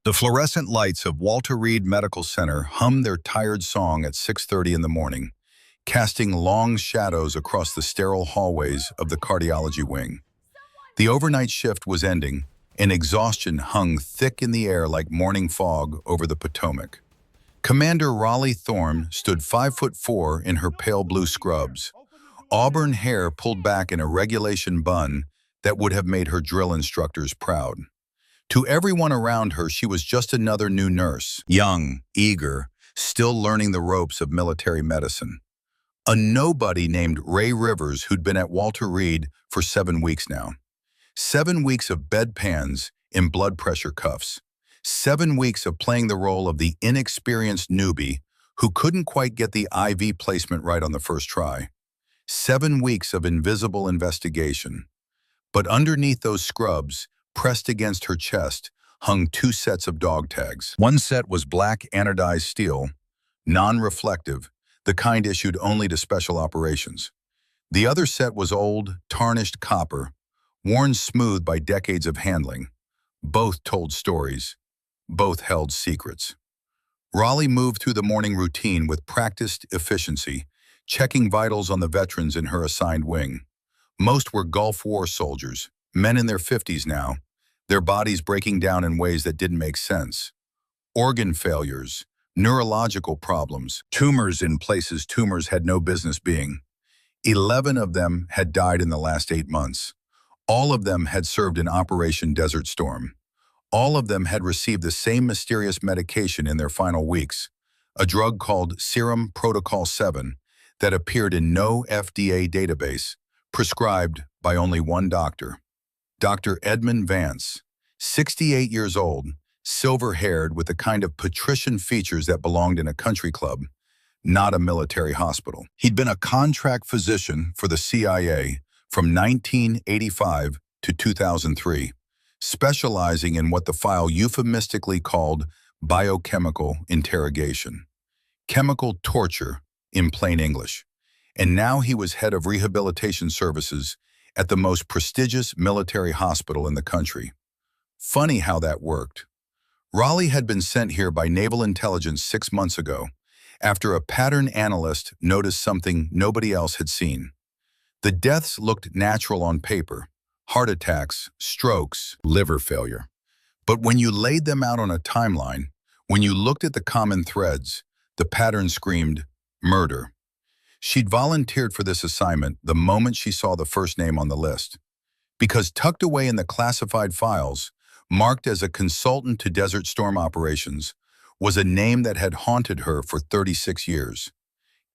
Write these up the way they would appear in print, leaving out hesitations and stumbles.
The fluorescent lights of Walter Reed Medical Center hummed their tired song at 6:30 in the morning, casting long shadows across the sterile hallways of the cardiology wing. The overnight shift was ending, and exhaustion hung thick in the air like morning fog over the Potomac. Commander Raleigh Thorne stood 5'4" in her pale blue scrubs, auburn hair pulled back in a regulation bun that would have made her drill instructors proud. To everyone around her, she was just another new nurse, young, eager, still learning the ropes of military medicine. A nobody named Ray Rivers who'd been at Walter Reed for 7 weeks now. 7 weeks of bedpans in blood pressure cuffs. 7 weeks of playing the role of the inexperienced newbie who couldn't quite get the IV placement right on the first try. 7 weeks of invisible investigation. But underneath those scrubs, pressed against her chest, hung 2 sets of dog tags. One set was black anodized steel, non-reflective, the kind issued only to special operations. The other set was old, tarnished copper, worn smooth by decades of handling. Both told stories. Both held secrets. Raleigh moved through the morning routine with practiced efficiency, checking vitals on the veterans in her assigned wing. Most were Gulf War soldiers, men in their 50s now, their bodies breaking down in ways that didn't make sense. Organ failures, neurological problems, tumors in places tumors had no business being. 11 of them had died in the last 8 months. All of them had served in Operation Desert Storm. All of them had received the same mysterious medication in their final weeks, a drug called Serum Protocol 7 that appeared in no FDA database, prescribed by only one doctor. Dr. Edmund Vance, 68 years old, silver-haired with the kind of patrician features that belonged in a country club, not a military hospital. He'd been a contract physician for the CIA from 1985 to 2003, specializing in what the file euphemistically called biochemical interrogation. Chemical torture, in plain English. And now he was head of rehabilitation services at the most prestigious military hospital in the country. Funny how that worked. Raleigh had been sent here by Naval Intelligence 6 months ago, after a pattern analyst noticed something nobody else had seen. The deaths looked natural on paper: heart attacks, strokes, liver failure. But when you laid them out on a timeline, when you looked at the common threads, the pattern screamed murder. She'd volunteered for this assignment the moment she saw the first name on the list, because tucked away in the classified files, marked as a consultant to Desert Storm operations, was a name that had haunted her for 36 years.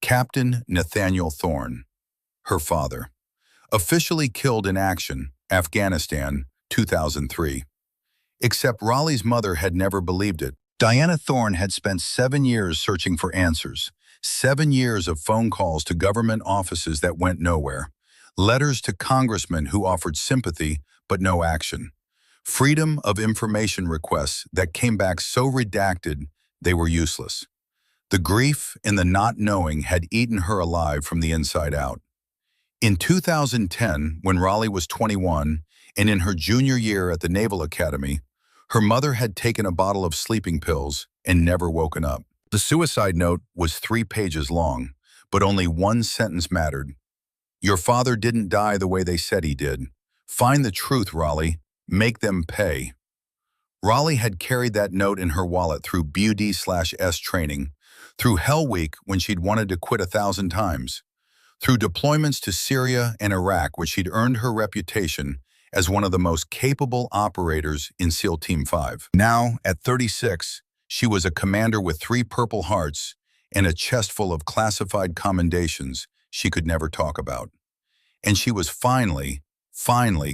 Captain Nathaniel Thorne, her father. Officially killed in action, Afghanistan, 2003. Except Raleigh's mother had never believed it. Diana Thorne had spent 7 years searching for answers. 7 years of phone calls to government offices that went nowhere. Letters to congressmen who offered sympathy but no action. Freedom of information requests that came back so redacted they were useless. The grief in the not knowing had eaten her alive from the inside out. In 2010, when Raleigh was 21 and in her junior year at the Naval Academy, her mother had taken a bottle of sleeping pills and never woken up. The suicide note was 3 pages long, but only one sentence mattered. Your father didn't die the way they said he did. Find the truth, Raleigh. Make them pay. Raleigh had carried that note in her wallet through BUD/S training, through Hell Week when she'd wanted to quit 1,000 times, through deployments to Syria and Iraq where she'd earned her reputation as one of the most capable operators in SEAL Team 5. Now, at 36, she was a commander with 3 Purple Hearts and a chest full of classified commendations she could never talk about. And she was finally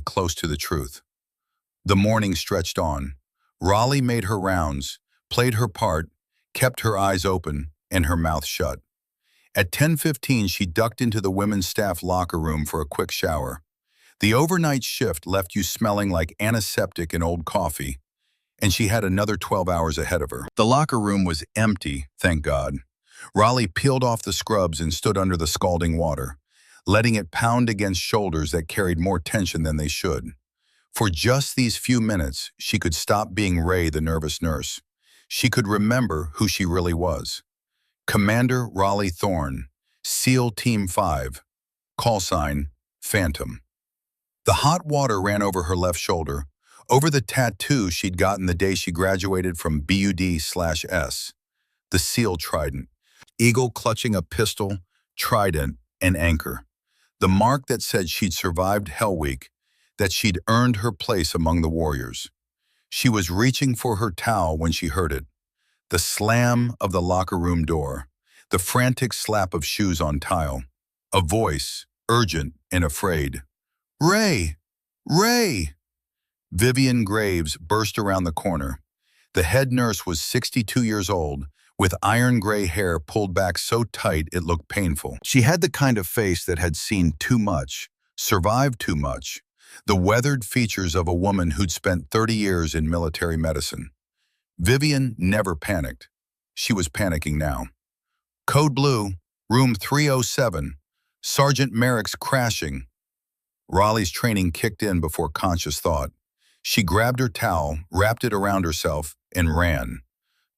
close to the truth. The morning stretched on. Raleigh made her rounds, played her part, kept her eyes open and her mouth shut. At 10:15, she ducked into the women's staff locker room for a quick shower. The overnight shift left you smelling like antiseptic and old coffee, and she had another 12 hours ahead of her. The locker room was empty, thank God. Raleigh peeled off the scrubs and stood under the scalding water, letting it pound against shoulders that carried more tension than they should. For just these few minutes, she could stop being Ray, the nervous nurse. She could remember who she really was. Commander Raleigh Thorne, SEAL Team 5, call sign, Phantom. The hot water ran over her left shoulder, over the tattoo she'd gotten the day she graduated from BUD/S, the SEAL Trident. Eagle clutching a pistol, trident, and anchor. The mark that said she'd survived Hell Week, that she'd earned her place among the warriors. She was reaching for her towel when she heard it. The slam of the locker room door, the frantic slap of shoes on tile. A voice, urgent and afraid. "Ray! Ray!" Vivian Graves burst around the corner. The head nurse was 62 years old, with iron gray hair pulled back so tight it looked painful. She had the kind of face that had seen too much, survived too much, the weathered features of a woman who'd spent 30 years in military medicine. Vivian never panicked. She was panicking now. "Code Blue, room 307. Sergeant Merrick's crashing." Raleigh's training kicked in before conscious thought. She grabbed her towel, wrapped it around herself, and ran.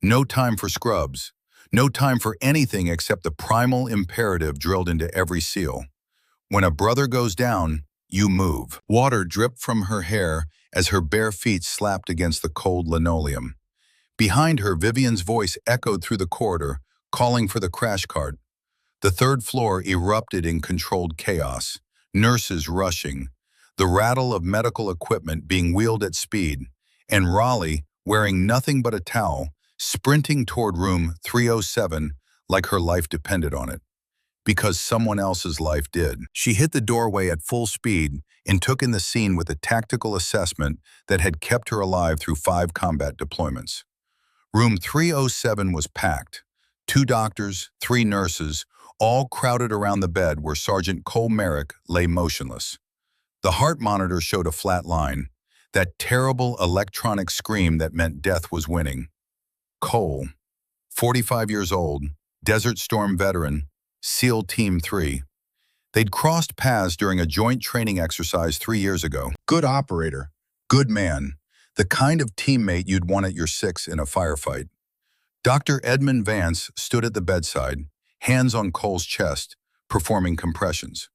No time for scrubs. No time for anything except the primal imperative drilled into every SEAL. When a brother goes down, you move. Water dripped from her hair as her bare feet slapped against the cold linoleum. Behind her, Vivian's voice echoed through the corridor, calling for the crash cart. The third floor erupted in controlled chaos. Nurses rushing, the rattle of medical equipment being wheeled at speed, and Raleigh, wearing nothing but a towel, sprinting toward room 307 like her life depended on it. Because someone else's life did. She hit the doorway at full speed and took in the scene with a tactical assessment that had kept her alive through 5 combat deployments. Room 307 was packed. 2 doctors, 3 nurses, all crowded around the bed where Sergeant Cole Merrick lay motionless. The heart monitor showed a flat line, that terrible electronic scream that meant death was winning. Cole, 45 years old, Desert Storm veteran, SEAL Team 3. They'd crossed paths during a joint training exercise 3 years ago. Good operator, good man, the kind of teammate you'd want at your 6 in a firefight. Dr. Edmund Vance stood at the bedside, hands on Cole's chest, performing compressions.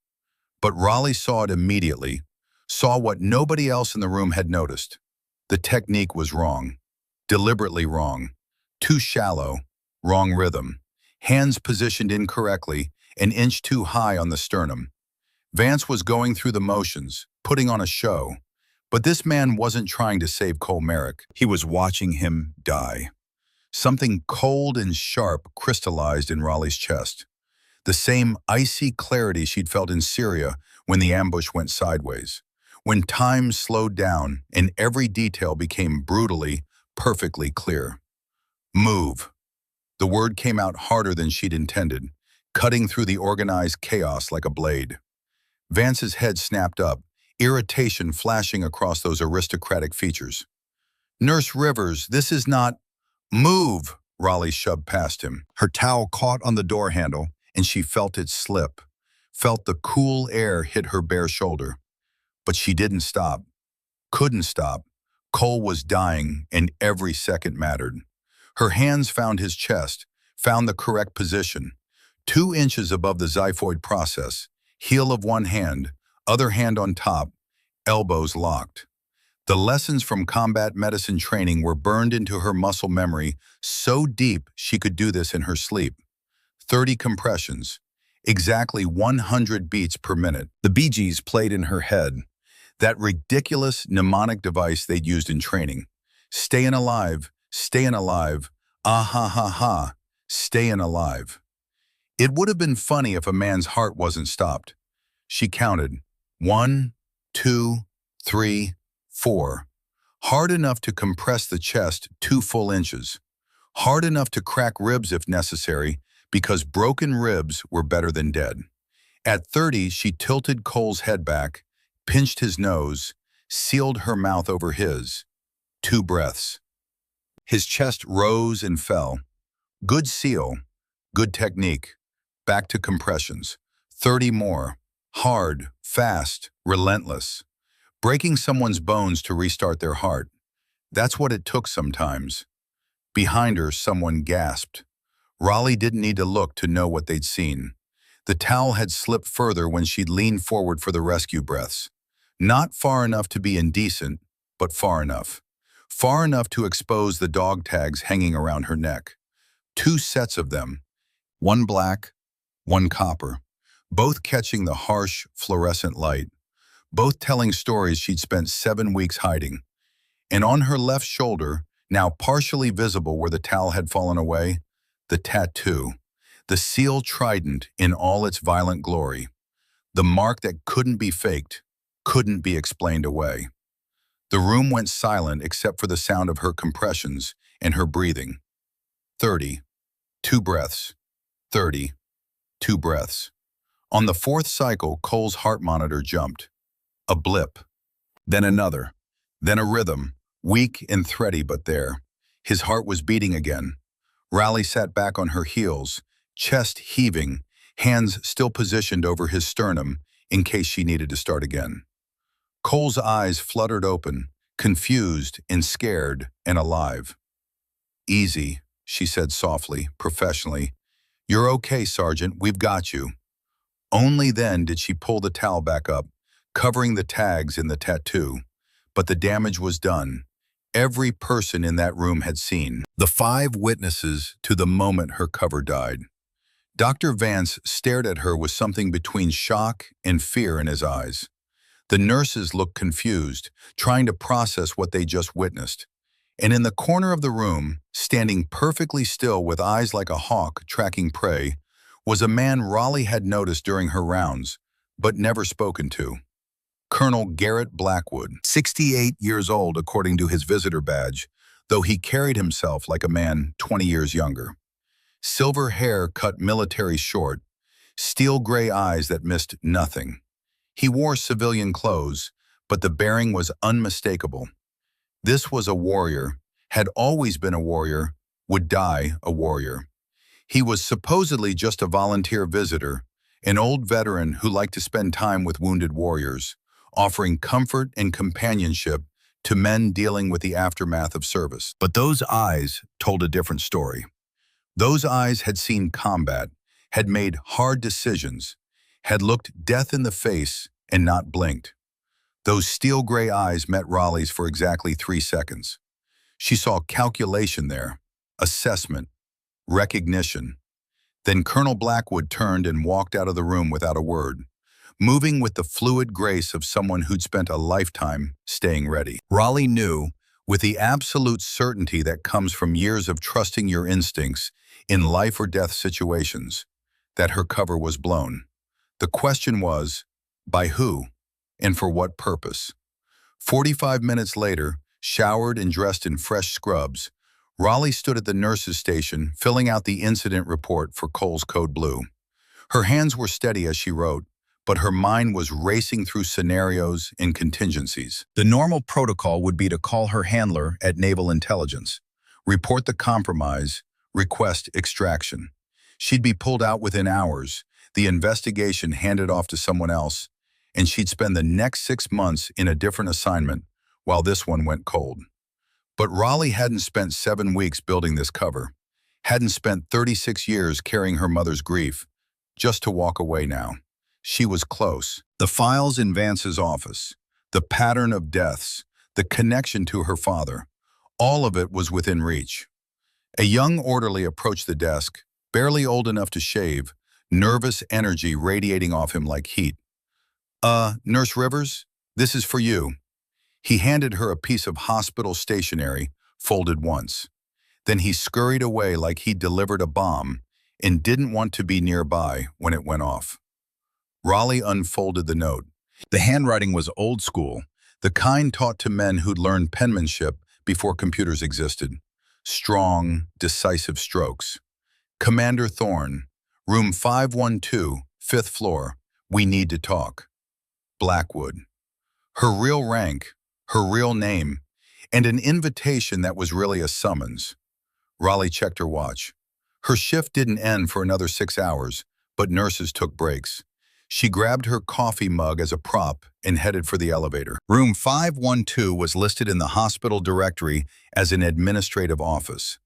But Raleigh saw it immediately, saw what nobody else in the room had noticed. The technique was wrong, deliberately wrong, too shallow, wrong rhythm, hands positioned incorrectly, an inch too high on the sternum. Vance was going through the motions, putting on a show, but this man wasn't trying to save Cole Merrick. He was watching him die. Something cold and sharp crystallized in Raleigh's chest. The same icy clarity she'd felt in Syria when the ambush went sideways, when time slowed down and every detail became brutally, perfectly clear. Move. The word came out harder than she'd intended, cutting through the organized chaos like a blade. Vance's head snapped up, irritation flashing across those aristocratic features. "Nurse Rivers, this is not—" "Move!" Raleigh shoved past him. Her towel caught on the door handle, and she felt it slip, felt the cool air hit her bare shoulder. But she didn't stop, couldn't stop. Cole was dying, and every second mattered. Her hands found his chest, found the correct position. 2 inches above the xiphoid process, heel of one hand, other hand on top, elbows locked. The lessons from combat medicine training were burned into her muscle memory so deep she could do this in her sleep. 30 compressions, exactly 100 beats per minute. The Bee Gees played in her head, that ridiculous mnemonic device they'd used in training. Stayin' alive, ah ha ha ha, stayin' alive. It would have been funny if a man's heart wasn't stopped. She counted, 1, 2, 3, 4. Hard enough to compress the chest 2 full inches. Hard enough to crack ribs if necessary, because broken ribs were better than dead. At 30, she tilted Cole's head back, pinched his nose, sealed her mouth over his. 2 breaths. His chest rose and fell. Good seal, good technique. Back to compressions. 30 more. Hard, fast, relentless. Breaking someone's bones to restart their heart. That's what it took sometimes. Behind her, someone gasped. Raleigh didn't need to look to know what they'd seen. The towel had slipped further when she'd leaned forward for the rescue breaths. Not far enough to be indecent, but far enough. Far enough to expose the dog tags hanging around her neck. 2 sets of them, one black, one copper, both catching the harsh, fluorescent light, both telling stories she'd spent 7 weeks hiding. And on her left shoulder, now partially visible where the towel had fallen away, the tattoo, the seal trident in all its violent glory, the mark that couldn't be faked, couldn't be explained away. The room went silent except for the sound of her compressions and her breathing. 30, 2 breaths, 30, 2 breaths. On the 4th cycle, Cole's heart monitor jumped. A blip, then another, then a rhythm, weak and thready but there. His heart was beating again. Raleigh sat back on her heels, chest heaving, hands still positioned over his sternum in case she needed to start again. Cole's eyes fluttered open, confused and scared and alive. "Easy," she said softly, professionally. "You're okay, Sergeant, we've got you." Only then did she pull the towel back up, covering the tags in the tattoo. But the damage was done. Every person in that room had seen. The 5 witnesses to the moment her cover died. Dr. Vance stared at her with something between shock and fear in his eyes. The nurses looked confused, trying to process what they just witnessed. And in the corner of the room, standing perfectly still with eyes like a hawk tracking prey, was a man Raleigh had noticed during her rounds, but never spoken to. Colonel Garrett Blackwood, 68 years old according to his visitor badge, though he carried himself like a man 20 years younger. Silver hair cut military short, steel gray eyes that missed nothing. He wore civilian clothes, but the bearing was unmistakable. This was a warrior, had always been a warrior, would die a warrior. He was supposedly just a volunteer visitor, an old veteran who liked to spend time with wounded warriors, offering comfort and companionship to men dealing with the aftermath of service. But those eyes told a different story. Those eyes had seen combat, had made hard decisions, had looked death in the face and not blinked. Those steel gray eyes met Raleigh's for exactly 3 seconds. She saw calculation there, assessment, recognition. Then Colonel Blackwood turned and walked out of the room without a word, moving with the fluid grace of someone who'd spent a lifetime staying ready. Raleigh knew, with the absolute certainty that comes from years of trusting your instincts in life or death situations, that her cover was blown. The question was, by who and for what purpose? 45 minutes later, showered and dressed in fresh scrubs, Raleigh stood at the nurse's station filling out the incident report for Cole's Code Blue. Her hands were steady as she wrote, but her mind was racing through scenarios and contingencies. The normal protocol would be to call her handler at Naval Intelligence, report the compromise, request extraction. She'd be pulled out within hours, the investigation handed off to someone else, and she'd spend the next 6 months in a different assignment while this one went cold. But Raleigh hadn't spent 7 weeks building this cover, hadn't spent 36 years carrying her mother's grief, just to walk away now. She was close. The files in Vance's office, the pattern of deaths, the connection to her father, all of it was within reach. A young orderly approached the desk, barely old enough to shave, nervous energy radiating off him like heat. Nurse Rivers, this is for you." He handed her a piece of hospital stationery, folded once. Then he scurried away like he'd delivered a bomb and didn't want to be nearby when it went off. Raleigh unfolded the note. The handwriting was old school, the kind taught to men who'd learned penmanship before computers existed. Strong, decisive strokes. "Commander Thorne, room 512, 5th floor. We need to talk. Blackwood." Her real rank, her real name, and an invitation that was really a summons. Raleigh checked her watch. Her shift didn't end for another 6 hours, but nurses took breaks. She grabbed her coffee mug as a prop and headed for the elevator. Room 512 was listed in the hospital directory as an administrative office.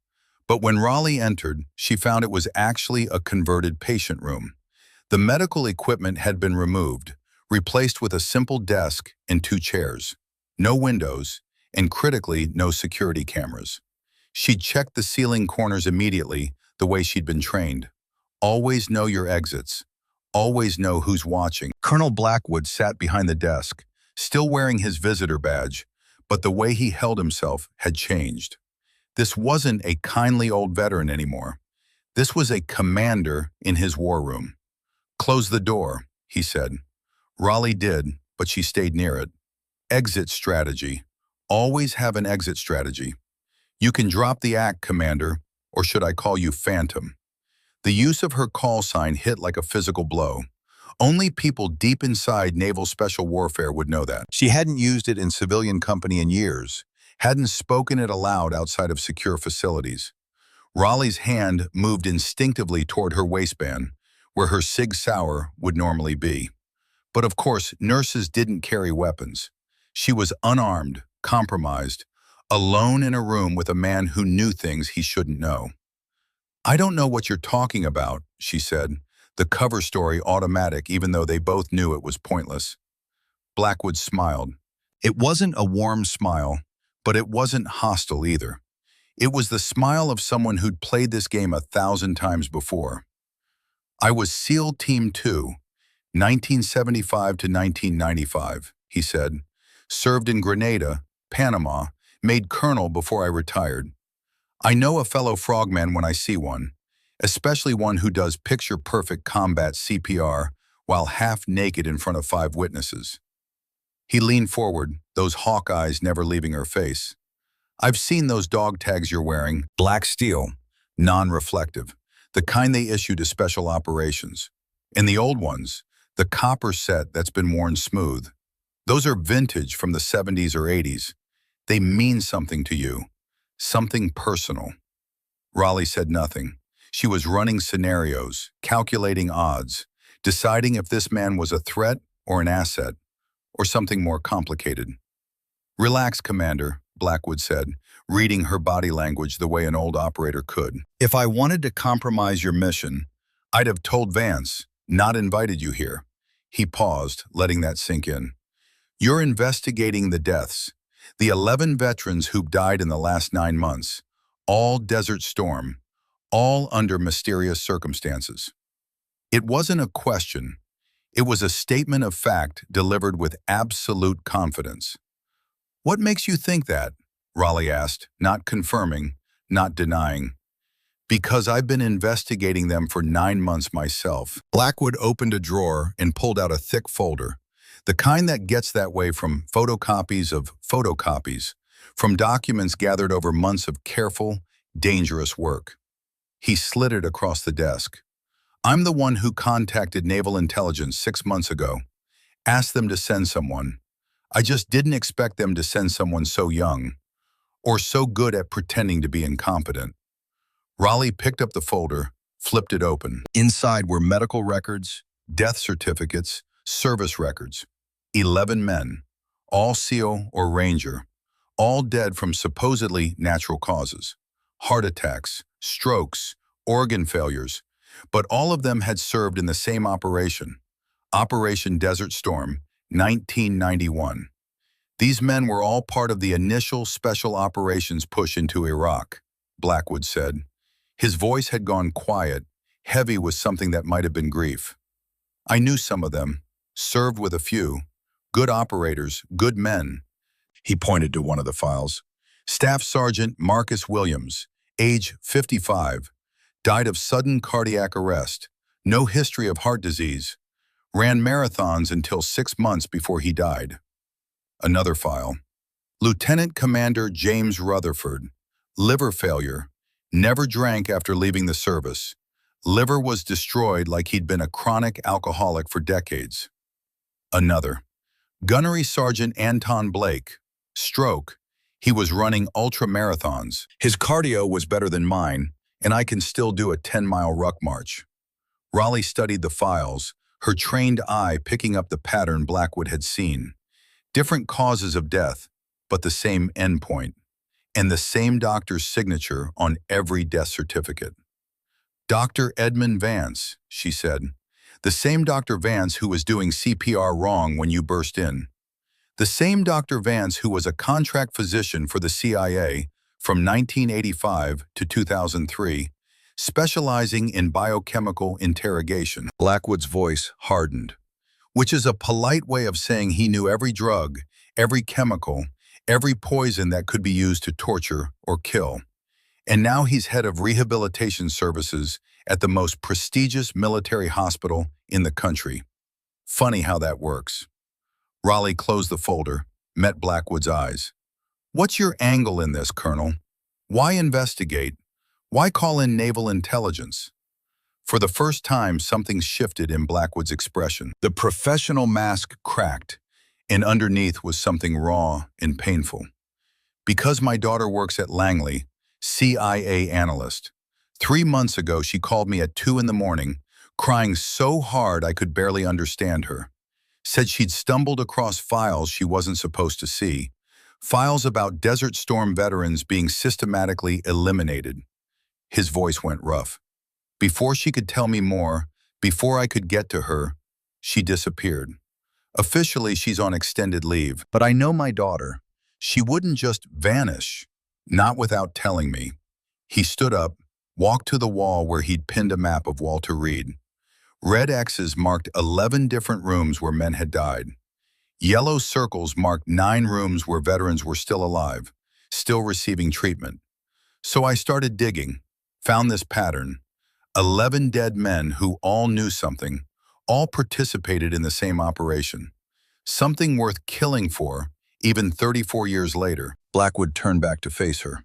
But when Raleigh entered, she found it was actually a converted patient room. The medical equipment had been removed, replaced with a simple desk and 2 chairs. No windows, and critically, no security cameras. She checked the ceiling corners immediately, the way she'd been trained. Always know your exits. Always know who's watching. Colonel Blackwood sat behind the desk, still wearing his visitor badge, but the way he held himself had changed. This wasn't a kindly old veteran anymore. This was a commander in his war room. "Close the door," he said. Raleigh did, but she stayed near it. Exit strategy. Always have an exit strategy. "You can drop the act, Commander, or should I call you Phantom?" The use of her call sign hit like a physical blow. Only people deep inside naval special warfare would know that. She hadn't used it in civilian company in years, hadn't spoken it aloud outside of secure facilities. Raleigh's hand moved instinctively toward her waistband, where her Sig Sauer would normally be. But of course, nurses didn't carry weapons. She was unarmed, compromised, alone in a room with a man who knew things he shouldn't know. "I don't know what you're talking about," she said, the cover story automatic even though they both knew it was pointless. Blackwood smiled. It wasn't a warm smile, but it wasn't hostile either. It was the smile of someone who'd played this game 1,000 times before. "I was SEAL Team 2, 1975 to 1995, he said. "Served in Grenada, Panama, made colonel before I retired. I know a fellow frogman when I see one, especially one who does picture-perfect combat CPR while half naked in front of 5 witnesses." He leaned forward, those hawk eyes never leaving her face. "I've seen those dog tags you're wearing, black steel, non-reflective, the kind they issue to special operations. And the old ones, the copper set that's been worn smooth. Those are vintage from the 70s or 80s. They mean something to you, something personal." Raleigh said nothing. She was running scenarios, calculating odds, deciding if this man was a threat or an asset, or something more complicated. "Relax, Commander," Blackwood said, reading her body language the way an old operator could. "If I wanted to compromise your mission, I'd have told Vance, not invited you here." He paused, letting that sink in. "You're investigating the deaths, the 11 veterans who've died in the last 9 months, all Desert Storm, all under mysterious circumstances." It wasn't a question. It was a statement of fact delivered with absolute confidence. "What makes you think that?" Raleigh asked, not confirming, not denying. "Because I've been investigating them for 9 months myself." Blackwood opened a drawer and pulled out a thick folder, the kind that gets that way from photocopies of photocopies, from documents gathered over months of careful, dangerous work. He slid it across the desk. "I'm the one who contacted Naval Intelligence 6 months ago, asked them to send someone. I just didn't expect them to send someone so young, or so good at pretending to be incompetent." Raleigh picked up the folder, flipped it open. Inside were medical records, death certificates, service records. 11 men, all SEAL or Ranger, all dead from supposedly natural causes. Heart attacks, strokes, organ failures, but all of them had served in the same operation, Operation Desert Storm, 1991. These men were all part of the initial special operations push into Iraq, Blackwood said. His voice had gone quiet, heavy with something that might have been grief. "I knew some of them, served with a few. Good operators, good men." He pointed to one of the files. "Staff Sergeant Marcus Williams, age 55, died of sudden cardiac arrest, no history of heart disease, ran marathons until 6 months before he died." Another file. "Lieutenant Commander James Rutherford, liver failure, never drank after leaving the service. Liver was destroyed like he'd been a chronic alcoholic for decades." Another. "Gunnery Sergeant Anton Blake, stroke. He was running ultra-marathons. His cardio was better than mine, and I can still do a 10-mile ruck march." Raleigh studied the files, her trained eye picking up the pattern Blackwood had seen. Different causes of death, but the same endpoint, and the same doctor's signature on every death certificate. Dr. Edmund Vance, she said. The same Dr. Vance who was doing CPR wrong when you burst in. The same Dr. Vance who was a contract physician for the CIA from 1985 to 2003, specializing in biochemical interrogation. Blackwood's voice hardened, which is a polite way of saying he knew every drug, every chemical, every poison that could be used to torture or kill. And now he's head of rehabilitation services at the most prestigious military hospital in the country. Funny how that works. Raleigh closed the folder, met Blackwood's eyes. What's your angle in this, Colonel? Why investigate? Why call in naval intelligence? For the first time, something shifted in Blackwood's expression. The professional mask cracked, and underneath was something raw and painful. Because my daughter works at Langley, CIA analyst. 3 months ago, she called me at 2 in the morning, crying so hard I could barely understand her. Said she'd stumbled across files she wasn't supposed to see, files about Desert Storm veterans being systematically eliminated. His voice went rough. Before she could tell me more, before I could get to her, she disappeared. Officially, she's on extended leave, but I know my daughter. She wouldn't just vanish, not without telling me. He stood up, walked to the wall where he'd pinned a map of Walter Reed. Red X's marked 11 different rooms where men had died. Yellow circles marked 9 rooms where veterans were still alive, still receiving treatment. So I started digging, found this pattern. 11 dead men who all knew something, all participated in the same operation. Something worth killing for, even 34 years later. Blackwood turned back to face her.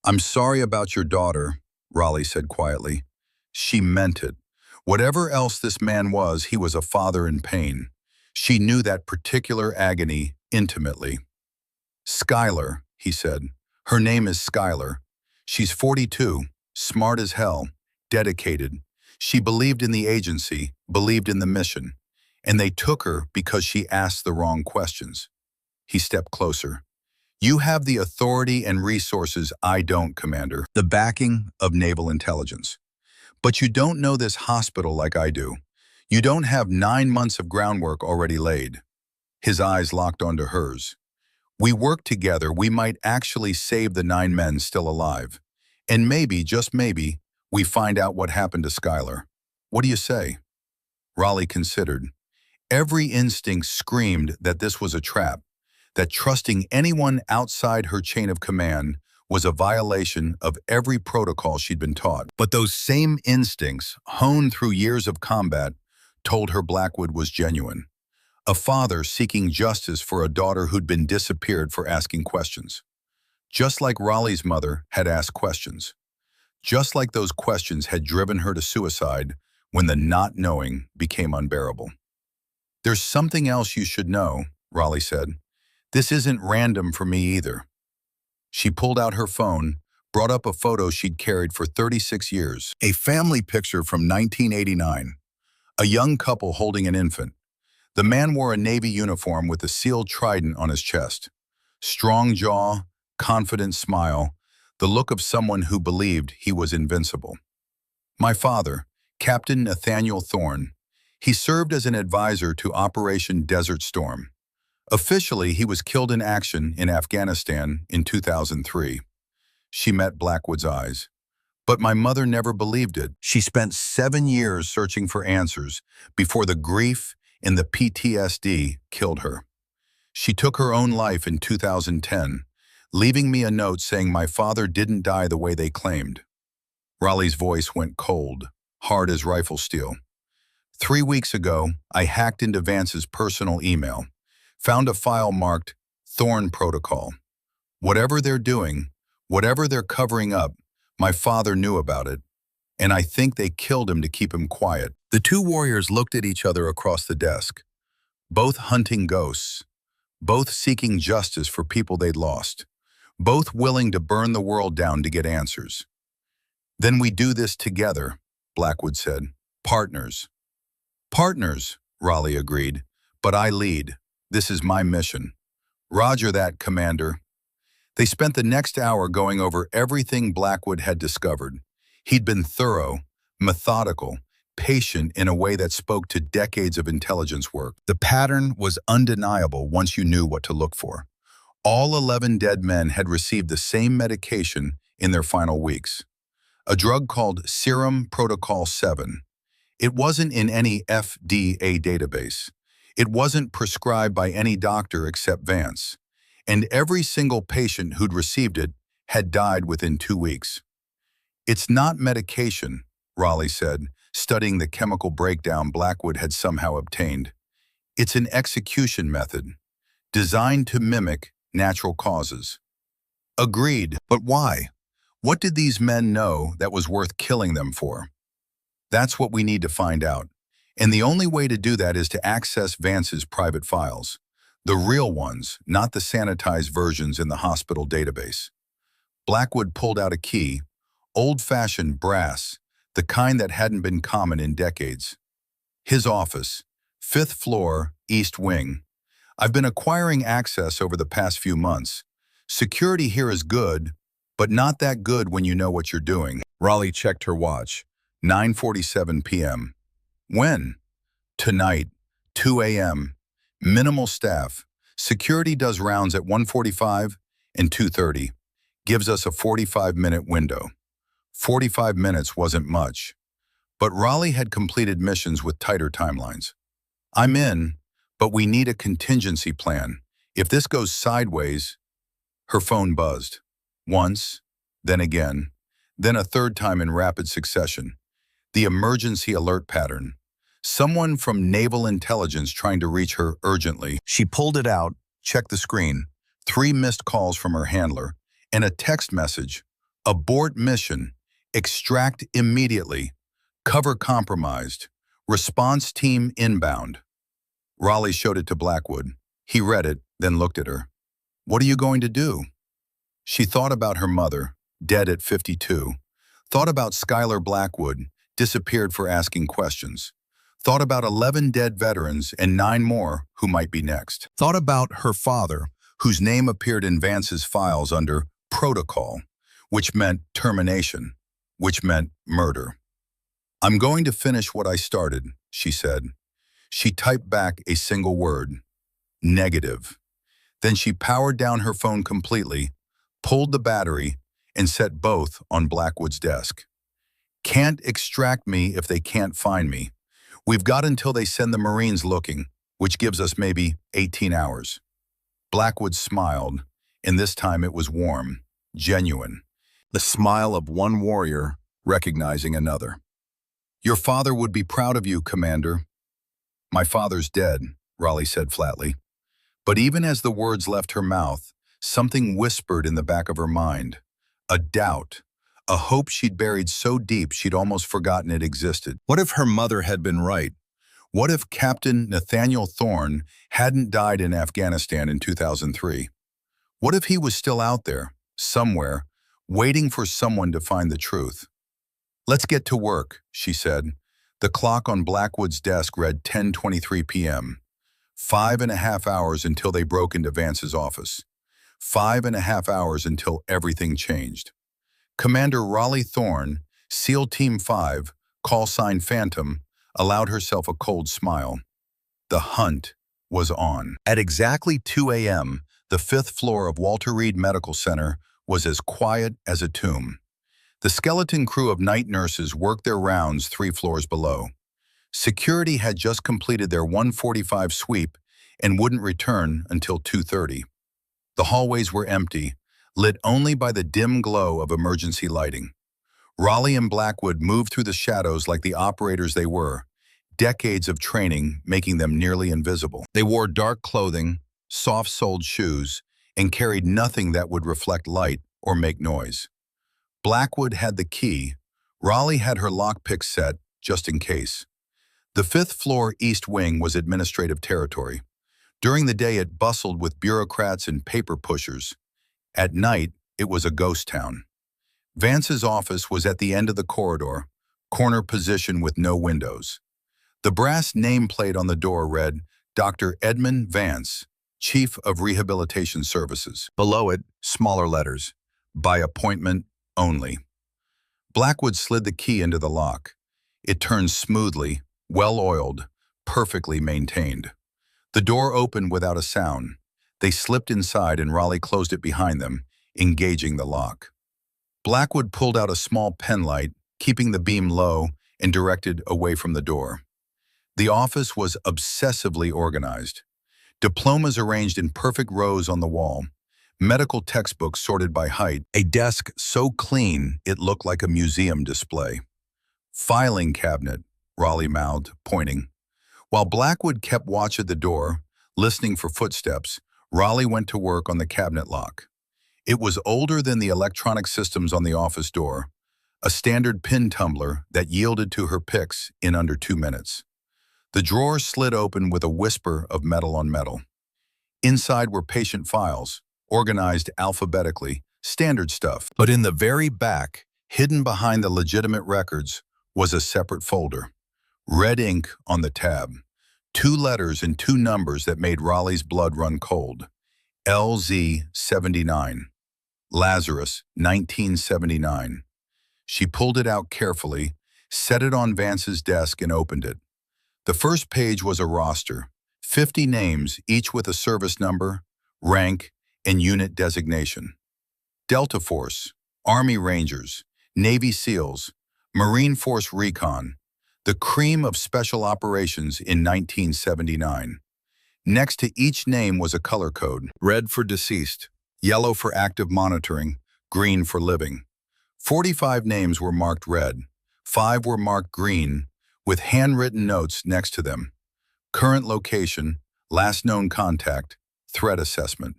I'm sorry about your daughter, Raleigh said quietly. She meant it. Whatever else this man was, he was a father in pain. She knew that particular agony intimately. Skylar, he said. Her name is Skylar. She's 42, smart as hell, dedicated. She believed in the agency, believed in the mission, and they took her because she asked the wrong questions. He stepped closer. You have the authority and resources I don't, Commander. The backing of naval intelligence. But you don't know this hospital like I do. You don't have 9 months of groundwork already laid. His eyes locked onto hers. We work together, we might actually save the 9 men still alive. And maybe, just maybe, we find out what happened to Skylar. What do you say? Raleigh considered. Every instinct screamed that this was a trap, that trusting anyone outside her chain of command was a violation of every protocol she'd been taught. But those same instincts, honed through years of combat, told her Blackwood was genuine. A father seeking justice for a daughter who'd been disappeared for asking questions. Just like Raleigh's mother had asked questions. Just like those questions had driven her to suicide when the not knowing became unbearable. There's something else you should know, Raleigh said. This isn't random for me either. She pulled out her phone, brought up a photo she'd carried for 36 years. A family picture from 1989. A young couple holding an infant. The man wore a Navy uniform with a sealed trident on his chest. Strong jaw, confident smile, the look of someone who believed he was invincible. My father, Captain Nathaniel Thorne, he served as an advisor to Operation Desert Storm. Officially, he was killed in action in Afghanistan in 2003. She met Blackwood's eyes. But my mother never believed it. She spent 7 years searching for answers before the grief and the PTSD killed her. She took her own life in 2010, leaving me a note saying my father didn't die the way they claimed. Raleigh's voice went cold, hard as rifle steel. 3 weeks ago, I hacked into Vance's personal email, found a file marked Thorn Protocol. Whatever they're doing, whatever they're covering up, my father knew about it, and I think they killed him to keep him quiet. The two warriors looked at each other across the desk, both hunting ghosts, both seeking justice for people they'd lost, both willing to burn the world down to get answers. Then we do this together, Blackwood said, partners. Partners, Raleigh agreed, but I lead. This is my mission. Roger that, Commander. They spent the next hour going over everything Blackwood had discovered. He'd been thorough, methodical, patient in a way that spoke to decades of intelligence work. The pattern was undeniable once you knew what to look for. All 11 dead men had received the same medication in their final weeks, a drug called Serum Protocol 7. It wasn't in any FDA database. It wasn't prescribed by any doctor except Vance. And every single patient who'd received it had died within 2 weeks. It's not medication, Raleigh said, studying the chemical breakdown Blackwood had somehow obtained. It's an execution method, designed to mimic natural causes. Agreed, but why? What did these men know that was worth killing them for? That's what we need to find out. And the only way to do that is to access Vance's private files. The real ones, not the sanitized versions in the hospital database. Blackwood pulled out a key, old-fashioned brass, the kind that hadn't been common in decades. His office, 5th floor, East Wing. I've been acquiring access over the past few months. Security here is good, but not that good when you know what you're doing. Raleigh checked her watch. 9:47 p.m. When? Tonight, 2 a.m. Minimal staff. Security does rounds at 1:45 and 2:30. Gives us a 45-minute window. 45 minutes wasn't much. But Raleigh had completed missions with tighter timelines. I'm in, but we need a contingency plan. If this goes sideways, her phone buzzed. Once, then again, then a third time in rapid succession. The emergency alert pattern. Someone from Naval Intelligence trying to reach her urgently. She pulled it out, checked the screen, 3 missed calls from her handler, and a text message. Abort mission. Extract immediately. Cover compromised. Response team inbound. Raleigh showed it to Blackwood. He read it, then looked at her. What are you going to do? She thought about her mother, dead at 52. Thought about Skylar Blackwood, disappeared for asking questions. Thought about 11 dead veterans and 9 more who might be next. Thought about her father, whose name appeared in Vance's files under protocol, which meant termination, which meant murder. I'm going to finish what I started, she said. She typed back a single word, negative. Then she powered down her phone completely, pulled the battery, and set both on Blackwood's desk. Can't extract me if they can't find me. We've got until they send the Marines looking, which gives us maybe 18 hours. Blackwood smiled, and this time it was warm, genuine. The smile of one warrior recognizing another. Your father would be proud of you, Commander. My father's dead, Raleigh said flatly. But even as the words left her mouth, something whispered in the back of her mind. A doubt, a hope she'd buried so deep she'd almost forgotten it existed. What if her mother had been right? What if Captain Nathaniel Thorne hadn't died in Afghanistan in 2003? What if he was still out there, somewhere, waiting for someone to find the truth? Let's get to work, she said. The clock on Blackwood's desk read 10:23 p.m. 5.5 hours until they broke into Vance's office. 5.5 hours until everything changed. Commander Raleigh Thorne, SEAL Team 5, call sign Phantom, allowed herself a cold smile. The hunt was on. At exactly 2 a.m., the 5th floor of Walter Reed Medical Center was as quiet as a tomb. The skeleton crew of night nurses worked their rounds 3 floors below. Security had just completed their 1:45 sweep and wouldn't return until 2:30. The hallways were empty, lit only by the dim glow of emergency lighting. Raleigh and Blackwood moved through the shadows like the operators they were, decades of training making them nearly invisible. They wore dark clothing, soft-soled shoes, and carried nothing that would reflect light or make noise. Blackwood had the key. Raleigh had her lockpick set, just in case. The 5th floor East Wing was administrative territory. During the day, it bustled with bureaucrats and paper pushers. At night, it was a ghost town. Vance's office was at the end of the corridor, corner position with no windows. The brass nameplate on the door read, Dr. Edmund Vance, Chief of Rehabilitation Services. Below it, smaller letters, by appointment only. Blackwood slid the key into the lock. It turned smoothly, well-oiled, perfectly maintained. The door opened without a sound. They slipped inside and Raleigh closed it behind them, engaging the lock. Blackwood pulled out a small penlight, keeping the beam low and directed away from the door. The office was obsessively organized. Diplomas arranged in perfect rows on the wall, medical textbooks sorted by height, a desk so clean it looked like a museum display. Filing cabinet, Raleigh mouthed, pointing. While Blackwood kept watch at the door, listening for footsteps, Raleigh went to work on the cabinet lock. It was older than the electronic systems on the office door, a standard pin tumbler that yielded to her picks in under 2 minutes. The drawer slid open with a whisper of metal on metal. Inside were patient files, organized alphabetically, standard stuff. But in the very back, hidden behind the legitimate records, was a separate folder. Red ink on the tab. 2 letters and 2 numbers that made Raleigh's blood run cold. LZ-79. Lazarus, 1979. She pulled it out carefully, set it on Vance's desk and opened it. The first page was a roster, 50 names, each with a service number, rank, and unit designation. Delta Force, Army Rangers, Navy SEALs, Marine Force Recon, the cream of special operations in 1979. Next to each name was a color code, red for deceased, yellow for active monitoring, green for living. 45 names were marked red, 5 were marked green, with handwritten notes next to them. Current location, last known contact, threat assessment.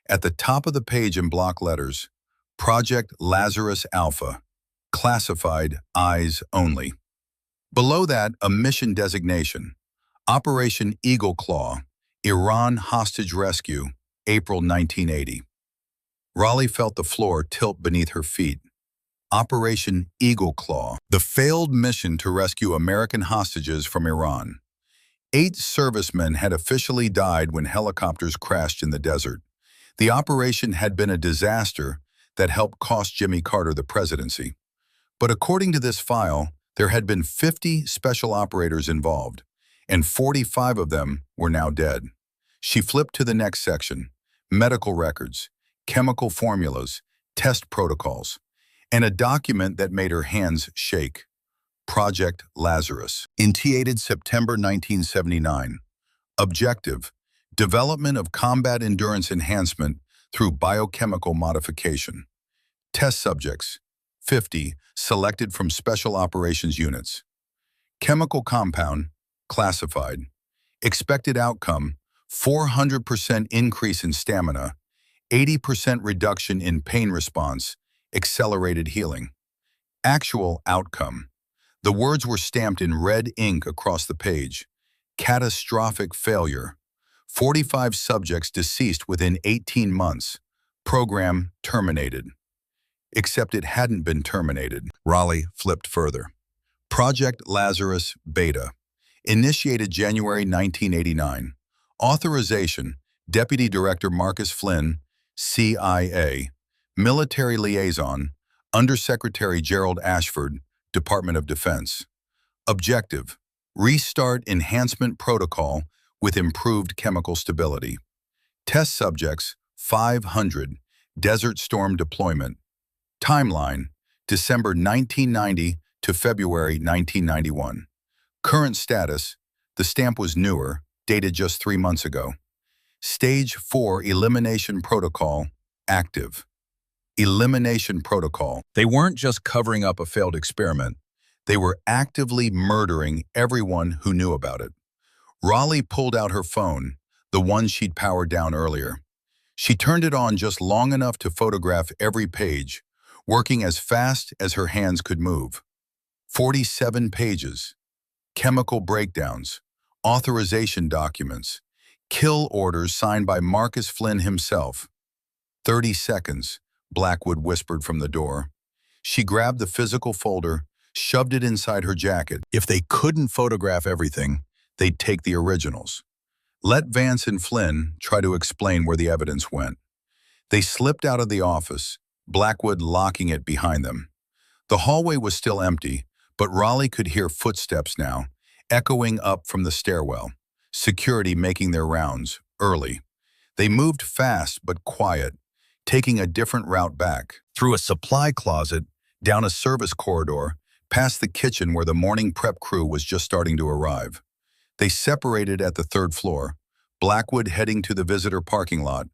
At the top of the page in block letters, Project Lazarus Alpha, classified eyes only. Below that, a mission designation, Operation Eagle Claw, Iran Hostage Rescue, April 1980. Raleigh felt the floor tilt beneath her feet. Operation Eagle Claw, the failed mission to rescue American hostages from Iran. 8 servicemen had officially died when helicopters crashed in the desert. The operation had been a disaster that helped cost Jimmy Carter the presidency. But according to this file, there had been 50 special operators involved, and 45 of them were now dead. She flipped to the next section, medical records, chemical formulas, test protocols, and a document that made her hands shake. Project Lazarus. Initiated September 1979. Objective: development of combat endurance enhancement through biochemical modification. Test subjects: 50, selected from special operations units. Chemical compound: classified. Expected outcome: 400% increase in stamina, 80% reduction in pain response, accelerated healing. Actual outcome. The words were stamped in red ink across the page. Catastrophic failure. 45 subjects deceased within 18 months. Program terminated. Except it hadn't been terminated. Raleigh flipped further. Project Lazarus Beta. Initiated January 1989. Authorization: Deputy Director Marcus Flynn, CIA. Military Liaison, Undersecretary Gerald Ashford, Department of Defense. Objective: restart enhancement protocol with improved chemical stability. Test subjects: 500, Desert Storm deployment. Timeline: December 1990 to February 1991. Current status: the stamp was newer, dated just 3 months ago. Stage 4 elimination protocol active. Elimination protocol. They weren't just covering up a failed experiment. They were actively murdering everyone who knew about it. Raleigh pulled out her phone, the one she'd powered down earlier. She turned it on just long enough to photograph every page, working as fast as her hands could move. 47 pages. Chemical breakdowns, authorization documents, kill orders signed by Marcus Flynn himself. 30 seconds. Blackwood whispered from the door. She grabbed the physical folder, shoved it inside her jacket. If they couldn't photograph everything, they'd take the originals. Let Vance and Flynn try to explain where the evidence went. They slipped out of the office, Blackwood locking it behind them. The hallway was still empty, but Raleigh could hear footsteps now, echoing up from the stairwell. Security making their rounds, early. They moved fast but quiet, taking a different route back. Through a supply closet, down a service corridor, past the kitchen where the morning prep crew was just starting to arrive. They separated at the third floor, Blackwood heading to the visitor parking lot,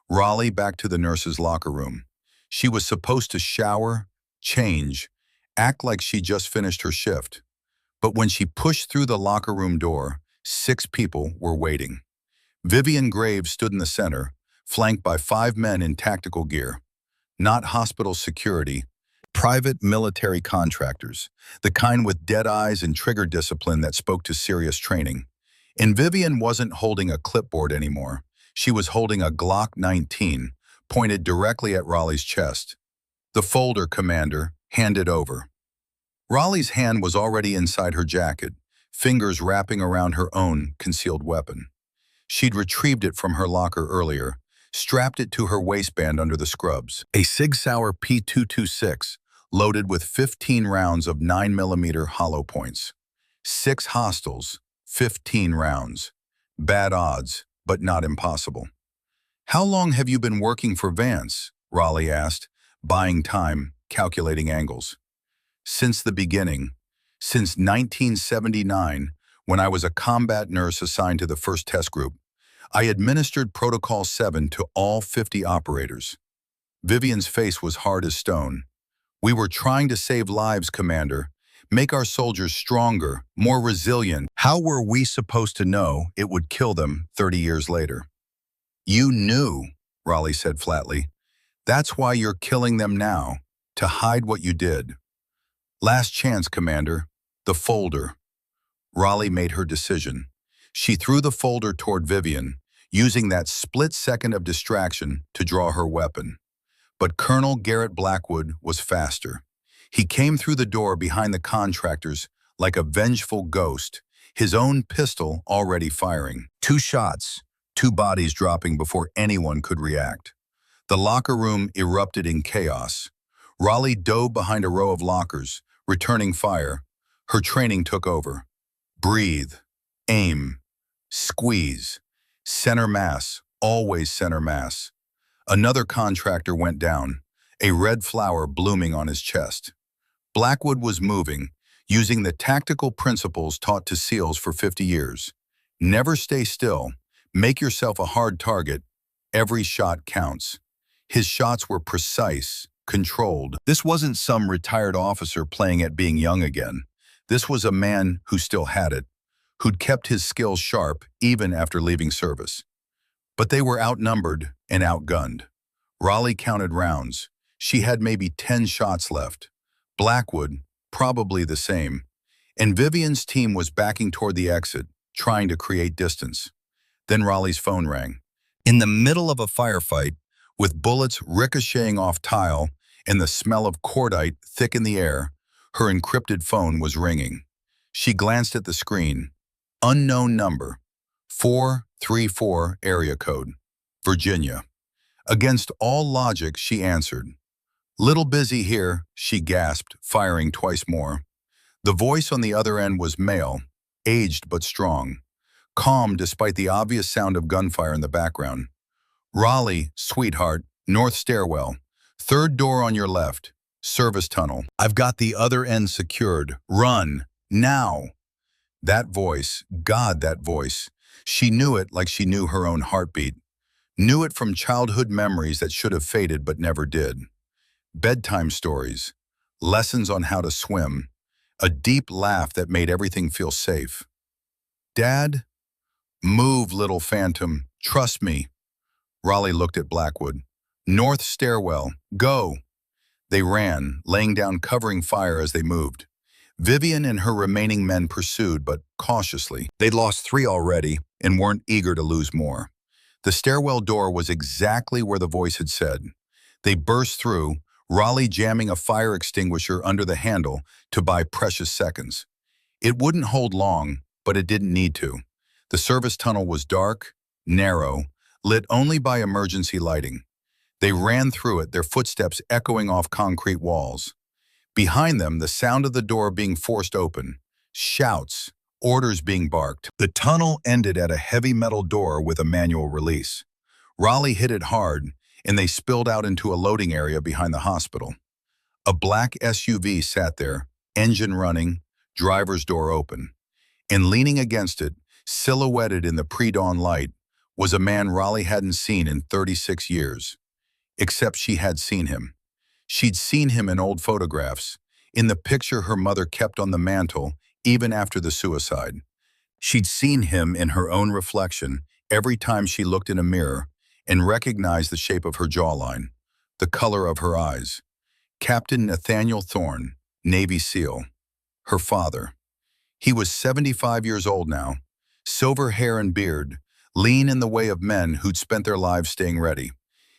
Raleigh back to the nurse's locker room. She was supposed to shower, change, act like she just finished her shift. But when she pushed through the locker room door, 6 people were waiting. Vivian Graves stood in the center, flanked by 5 men in tactical gear. Not hospital security, private military contractors, the kind with dead eyes and trigger discipline that spoke to serious training. And Vivian wasn't holding a clipboard anymore. She was holding a Glock 19, pointed directly at Raleigh's chest. "The folder, Commander, hand it over." Raleigh's hand was already inside her jacket, fingers wrapping around her own concealed weapon. She'd retrieved it from her locker earlier, strapped it to her waistband under the scrubs. A Sig Sauer P226, loaded with 15 rounds of 9mm hollow points. 6 hostiles, 15 rounds. Bad odds, but not impossible. "How long have you been working for Vance?" Raleigh asked, buying time, calculating angles. "Since the beginning. Since 1979, when I was a combat nurse assigned to the first test group. I administered Protocol 7 to all 50 operators." Vivian's face was hard as stone. "We were trying to save lives, Commander. Make our soldiers stronger, more resilient. How were we supposed to know it would kill them 30 years later?" "You knew," Raleigh said flatly. "That's why you're killing them now, to hide what you did." "Last chance, Commander. The folder." Raleigh made her decision. She threw the folder toward Vivian, using that split second of distraction to draw her weapon. But Colonel Garrett Blackwood was faster. He came through the door behind the contractors like a vengeful ghost, his own pistol already firing. 2 shots, 2 bodies dropping before anyone could react. The locker room erupted in chaos. Raleigh dove behind a row of lockers, returning fire. Her training took over. Breathe, aim, squeeze, center mass, always center mass. Another contractor went down, a red flower blooming on his chest. Blackwood was moving, using the tactical principles taught to SEALs for 50 years. Never stay still, make yourself a hard target, every shot counts. His shots were precise, controlled. This wasn't some retired officer playing at being young again. This was a man who still had it, who'd kept his skills sharp even after leaving service. But they were outnumbered and outgunned. Raleigh counted rounds. She had maybe 10 shots left. Blackwood, probably the same. And Vivian's team was backing toward the exit, trying to create distance. Then Raleigh's phone rang. In the middle of a firefight, with bullets ricocheting off tile and the smell of cordite thick in the air, her encrypted phone was ringing. She glanced at the screen. Unknown number. 434 area code. Virginia. Against all logic, she answered. "Little busy here," she gasped, firing twice more. The voice on the other end was male, aged but strong, calm despite the obvious sound of gunfire in the background. "Raleigh, sweetheart, north stairwell, 3rd door on your left, service tunnel. I've got the other end secured. Run, now." That voice, God, that voice. She knew it like she knew her own heartbeat. Knew it from childhood memories that should have faded but never did. Bedtime stories, lessons on how to swim, a deep laugh that made everything feel safe. "Dad? Move, little phantom, trust me." Raleigh looked at Blackwood. "North stairwell, go." They ran, laying down covering fire as they moved. Vivian and her remaining men pursued, but cautiously. They'd lost 3 already and weren't eager to lose more. The stairwell door was exactly where the voice had said. They burst through, Raleigh jamming a fire extinguisher under the handle to buy precious seconds. It wouldn't hold long, but it didn't need to. The service tunnel was dark, narrow, lit only by emergency lighting. They ran through it, their footsteps echoing off concrete walls. Behind them, the sound of the door being forced open, shouts, orders being barked. The tunnel ended at a heavy metal door with a manual release. Raleigh hit it hard, and they spilled out into a loading area behind the hospital. A black SUV sat there, engine running, driver's door open. And leaning against it, silhouetted in the pre-dawn light, was a man Raleigh hadn't seen in 36 years. Except she had seen him. She'd seen him in old photographs, in the picture her mother kept on the mantle, even after the suicide. She'd seen him in her own reflection every time she looked in a mirror and recognized the shape of her jawline, the color of her eyes. Captain Nathaniel Thorne, Navy SEAL, her father. He was 75 years old now, silver hair and beard, lean in the way of men who'd spent their lives staying ready.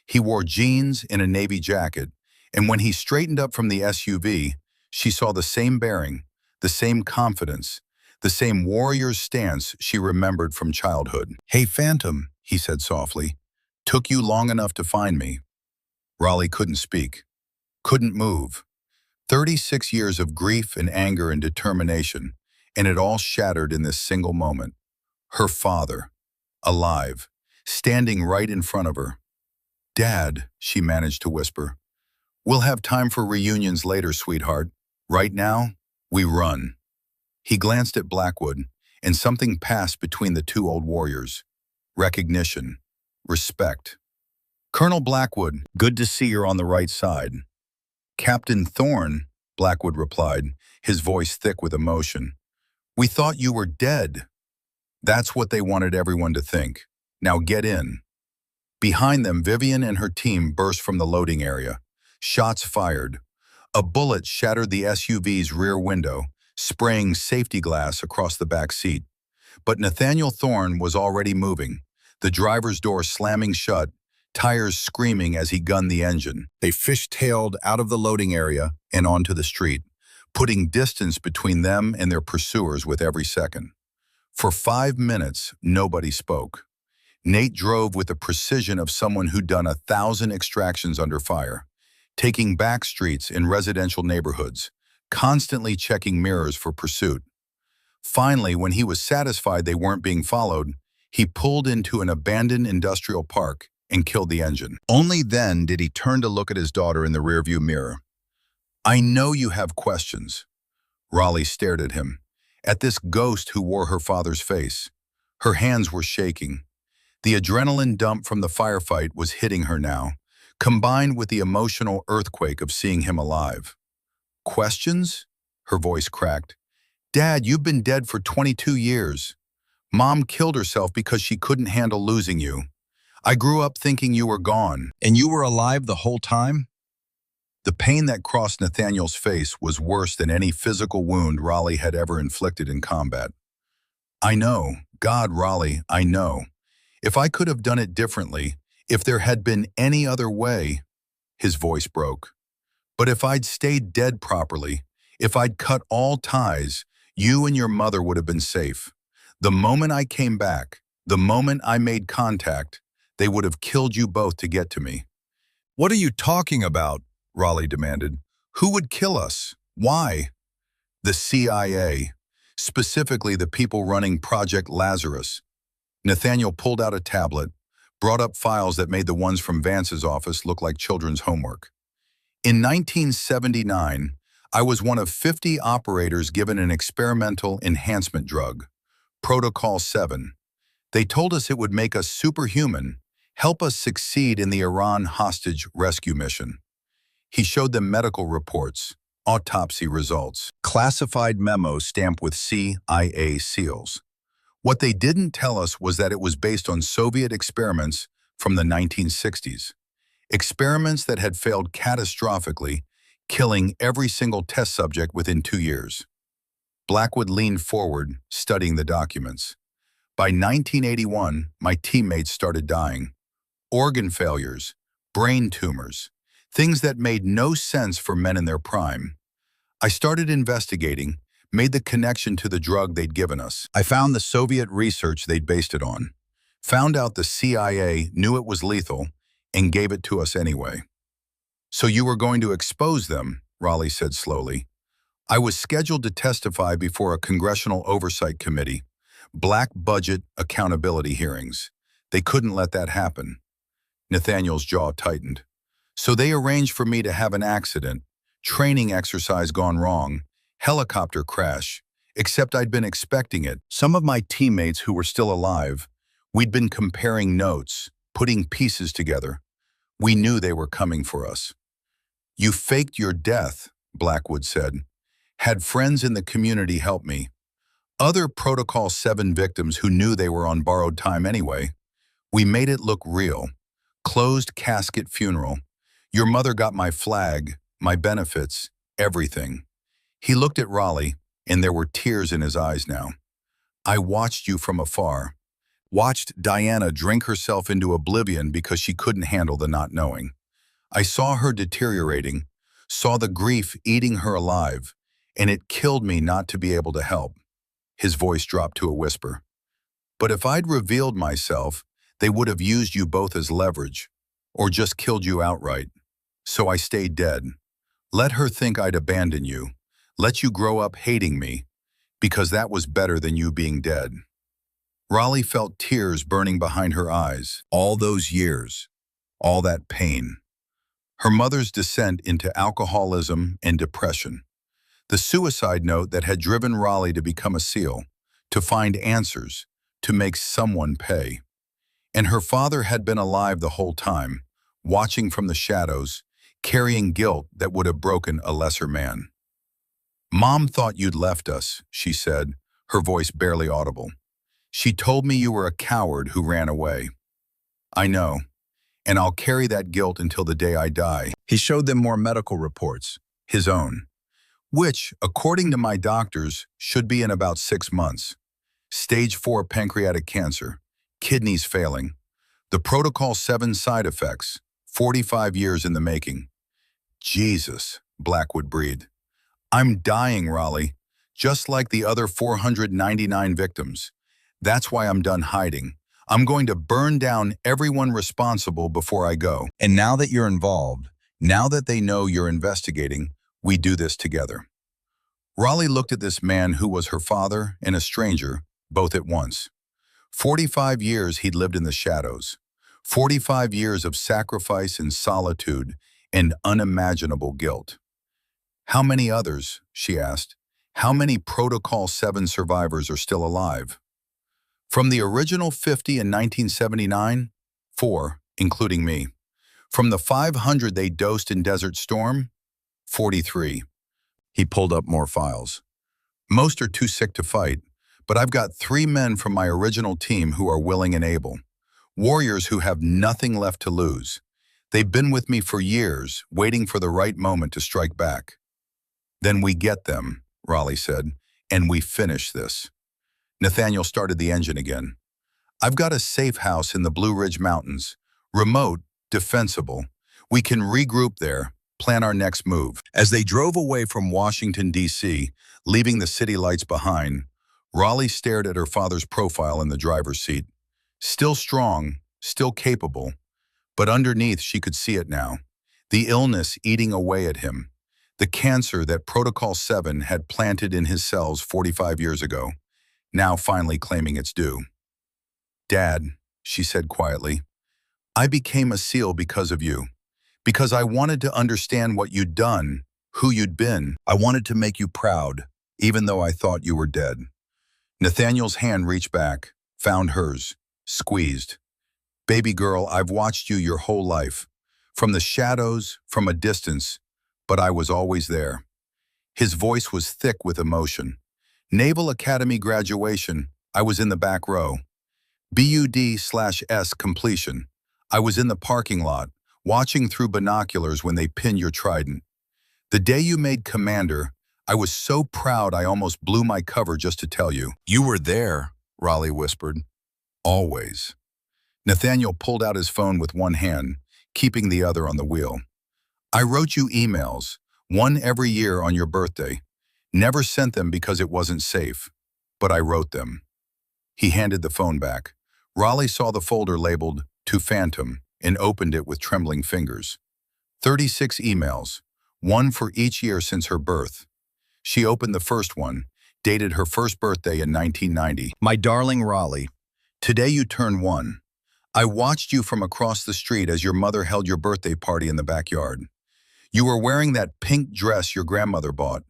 He wore jeans and a Navy jacket, and when he straightened up from the SUV, she saw the same bearing, the same confidence, the same warrior's stance she remembered from childhood. "Hey, Phantom," he said softly. "Took you long enough to find me." Raleigh couldn't speak, couldn't move. 36 years of grief and anger and determination, and it all shattered in this single moment. Her father, alive, standing right in front of her. "Dad," she managed to whisper. "We'll have time for reunions later, sweetheart. Right now, we run." He glanced at Blackwood, and something passed between the two old warriors. Recognition. Respect. "Colonel Blackwood, good to see you're on the right side." "Captain Thorne," Blackwood replied, his voice thick with emotion. "We thought you were dead." That's what they wanted everyone to think. "Now get in." Behind them, Vivian and her team burst from the loading area. Shots fired. A bullet shattered the SUV's rear window, spraying safety glass across the back seat. But Nathaniel Thorne was already moving, the driver's door slamming shut, tires screaming as he gunned the engine. They fishtailed out of the loading area and onto the street, putting distance between them and their pursuers with every second. For 5 minutes, nobody spoke. Nate drove with the precision of someone who'd done 1,000 extractions under fire, taking back streets in residential neighborhoods, constantly checking mirrors for pursuit. Finally, when he was satisfied they weren't being followed, he pulled into an abandoned industrial park and killed the engine. Only then did he turn to look at his daughter in the rearview mirror. "I know you have questions." Raleigh stared at him, at this ghost who wore her father's face. Her hands were shaking. The adrenaline dump from the firefight was hitting her now, combined with the emotional earthquake of seeing him alive. "Questions?" Her voice cracked. "Dad, you've been dead for 22 years. Mom killed herself because she couldn't handle losing you. I grew up thinking you were gone. And you were alive the whole time?" The pain that crossed Nathaniel's face was worse than any physical wound Raleigh had ever inflicted in combat. "I know. God, Raleigh, I know. If I could have done it differently, if there had been any other way," his voice broke. "But if I'd stayed dead properly, if I'd cut all ties, you and your mother would have been safe. The moment I came back, the moment I made contact, they would have killed you both to get to me." "What are you talking about?" Raleigh demanded. "Who would kill us? Why?" "The CIA, specifically the people running Project Lazarus." Nathaniel pulled out a tablet, brought up files that made the ones from Vance's office look like children's homework. "In 1979, I was one of 50 operators given an experimental enhancement drug, Protocol 7. They told us it would make us superhuman, help us succeed in the Iran hostage rescue mission." He showed them medical reports, autopsy results, classified memos stamped with CIA seals. What they didn't tell us was that it was based on Soviet experiments from the 1960s. Experiments that had failed catastrophically, killing every single test subject within 2 years. Blackwood leaned forward, studying the documents. "By 1981, my teammates started dying. Organ failures, brain tumors. things that made no sense for men in their prime. I started investigating, made the connection to the drug they'd given us. I found the Soviet research they'd based it on, found out the CIA knew it was lethal, and gave it to us anyway. So you were going to expose them, Raleigh said slowly. I was scheduled to testify before a congressional oversight committee, black budget accountability hearings. They couldn't let that happen. Nathaniel's jaw tightened. So they arranged for me to have an accident, training exercise gone wrong, helicopter crash, except I'd been expecting it. Some of my teammates who were still alive, we'd been comparing notes, putting pieces together. We knew they were coming for us. You faked your death, Blackwood said. Had friends in the community help me. Other Protocol 7 victims who knew they were on borrowed time anyway. We made it look real. Closed casket funeral. Your mother got my flag, my benefits, everything. He looked at Raleigh, and there were tears in his eyes now. I watched you from afar. Watched Diana drink herself into oblivion because she couldn't handle the not knowing. I saw her deteriorating, saw the grief eating her alive, and it killed me not to be able to help. His voice dropped to a whisper. But if I'd revealed myself, they would have used you both as leverage, or just killed you outright. So I stayed dead. Let her think I'd abandon you, let you grow up hating me, because that was better than you being dead. Raleigh felt tears burning behind her eyes. All those years, all that pain. Her mother's descent into alcoholism and depression. The suicide note that had driven Raleigh to become a SEAL, to find answers, to make someone pay. And her father had been alive the whole time, watching from the shadows, carrying guilt that would have broken a lesser man. Mom thought you'd left us, she said, her voice barely audible. She told me you were a coward who ran away. I know, and I'll carry that guilt until the day I die. He showed them more medical reports, his own, which, according to my doctors, should be in about 6 months. Stage 4 pancreatic cancer, kidneys failing, the Protocol 7 side effects, 45 years in the making. Jesus, Blackwood breathed. I'm dying, Raleigh, just like the other 499 victims. That's why I'm done hiding. I'm going to burn down everyone responsible before I go. And now that you're involved, now that they know you're investigating, we do this together. Raleigh looked at this man who was her father and a stranger, both at once. 45 years he'd lived in the shadows. 45 years of sacrifice and solitude and unimaginable guilt. How many others, she asked, how many Protocol 7 survivors are still alive? From the original 50 in 1979, 4, including me. From the 500 they dosed in Desert Storm, 43. He pulled up more files. Most are too sick to fight, but I've got 3 men from my original team who are willing and able. Warriors who have nothing left to lose. They've been with me for years, waiting for the right moment to strike back. Then we get them, Raleigh said, and we finish this. Nathaniel started the engine again. I've got a safe house in the Blue Ridge Mountains. Remote, defensible. We can regroup there, plan our next move. As they drove away from Washington, D.C., leaving the city lights behind, Raleigh stared at her father's profile in the driver's seat. Still strong, still capable, but underneath she could see it now. The illness eating away at him. The cancer that Protocol 7 had planted in his cells 45 years ago, now finally claiming its due. Dad, she said quietly, I became a SEAL because of you. Because I wanted to understand what you'd done, who you'd been. I wanted to make you proud, even though I thought you were dead. Nathaniel's hand reached back, found hers, squeezed. Baby girl, I've watched you your whole life. From the shadows, from a distance, but I was always there. His voice was thick with emotion. Naval Academy graduation, I was in the back row. BUD/S completion, I was in the parking lot, watching through binoculars when they pinned your trident. The day you made commander, I was so proud I almost blew my cover just to tell you. You were there, Raleigh whispered. Always. Nathaniel pulled out his phone with one hand, keeping the other on the wheel. I wrote you emails, one every year on your birthday. Never sent them because it wasn't safe, but I wrote them. He handed the phone back. Raleigh saw the folder labeled To Phantom and opened it with trembling fingers. 36 emails, one for each year since her birth. She opened the first one, dated her first birthday in 1990. My darling Raleigh, today you turn 1. I watched you from across the street as your mother held your birthday party in the backyard. You were wearing that pink dress your grandmother bought.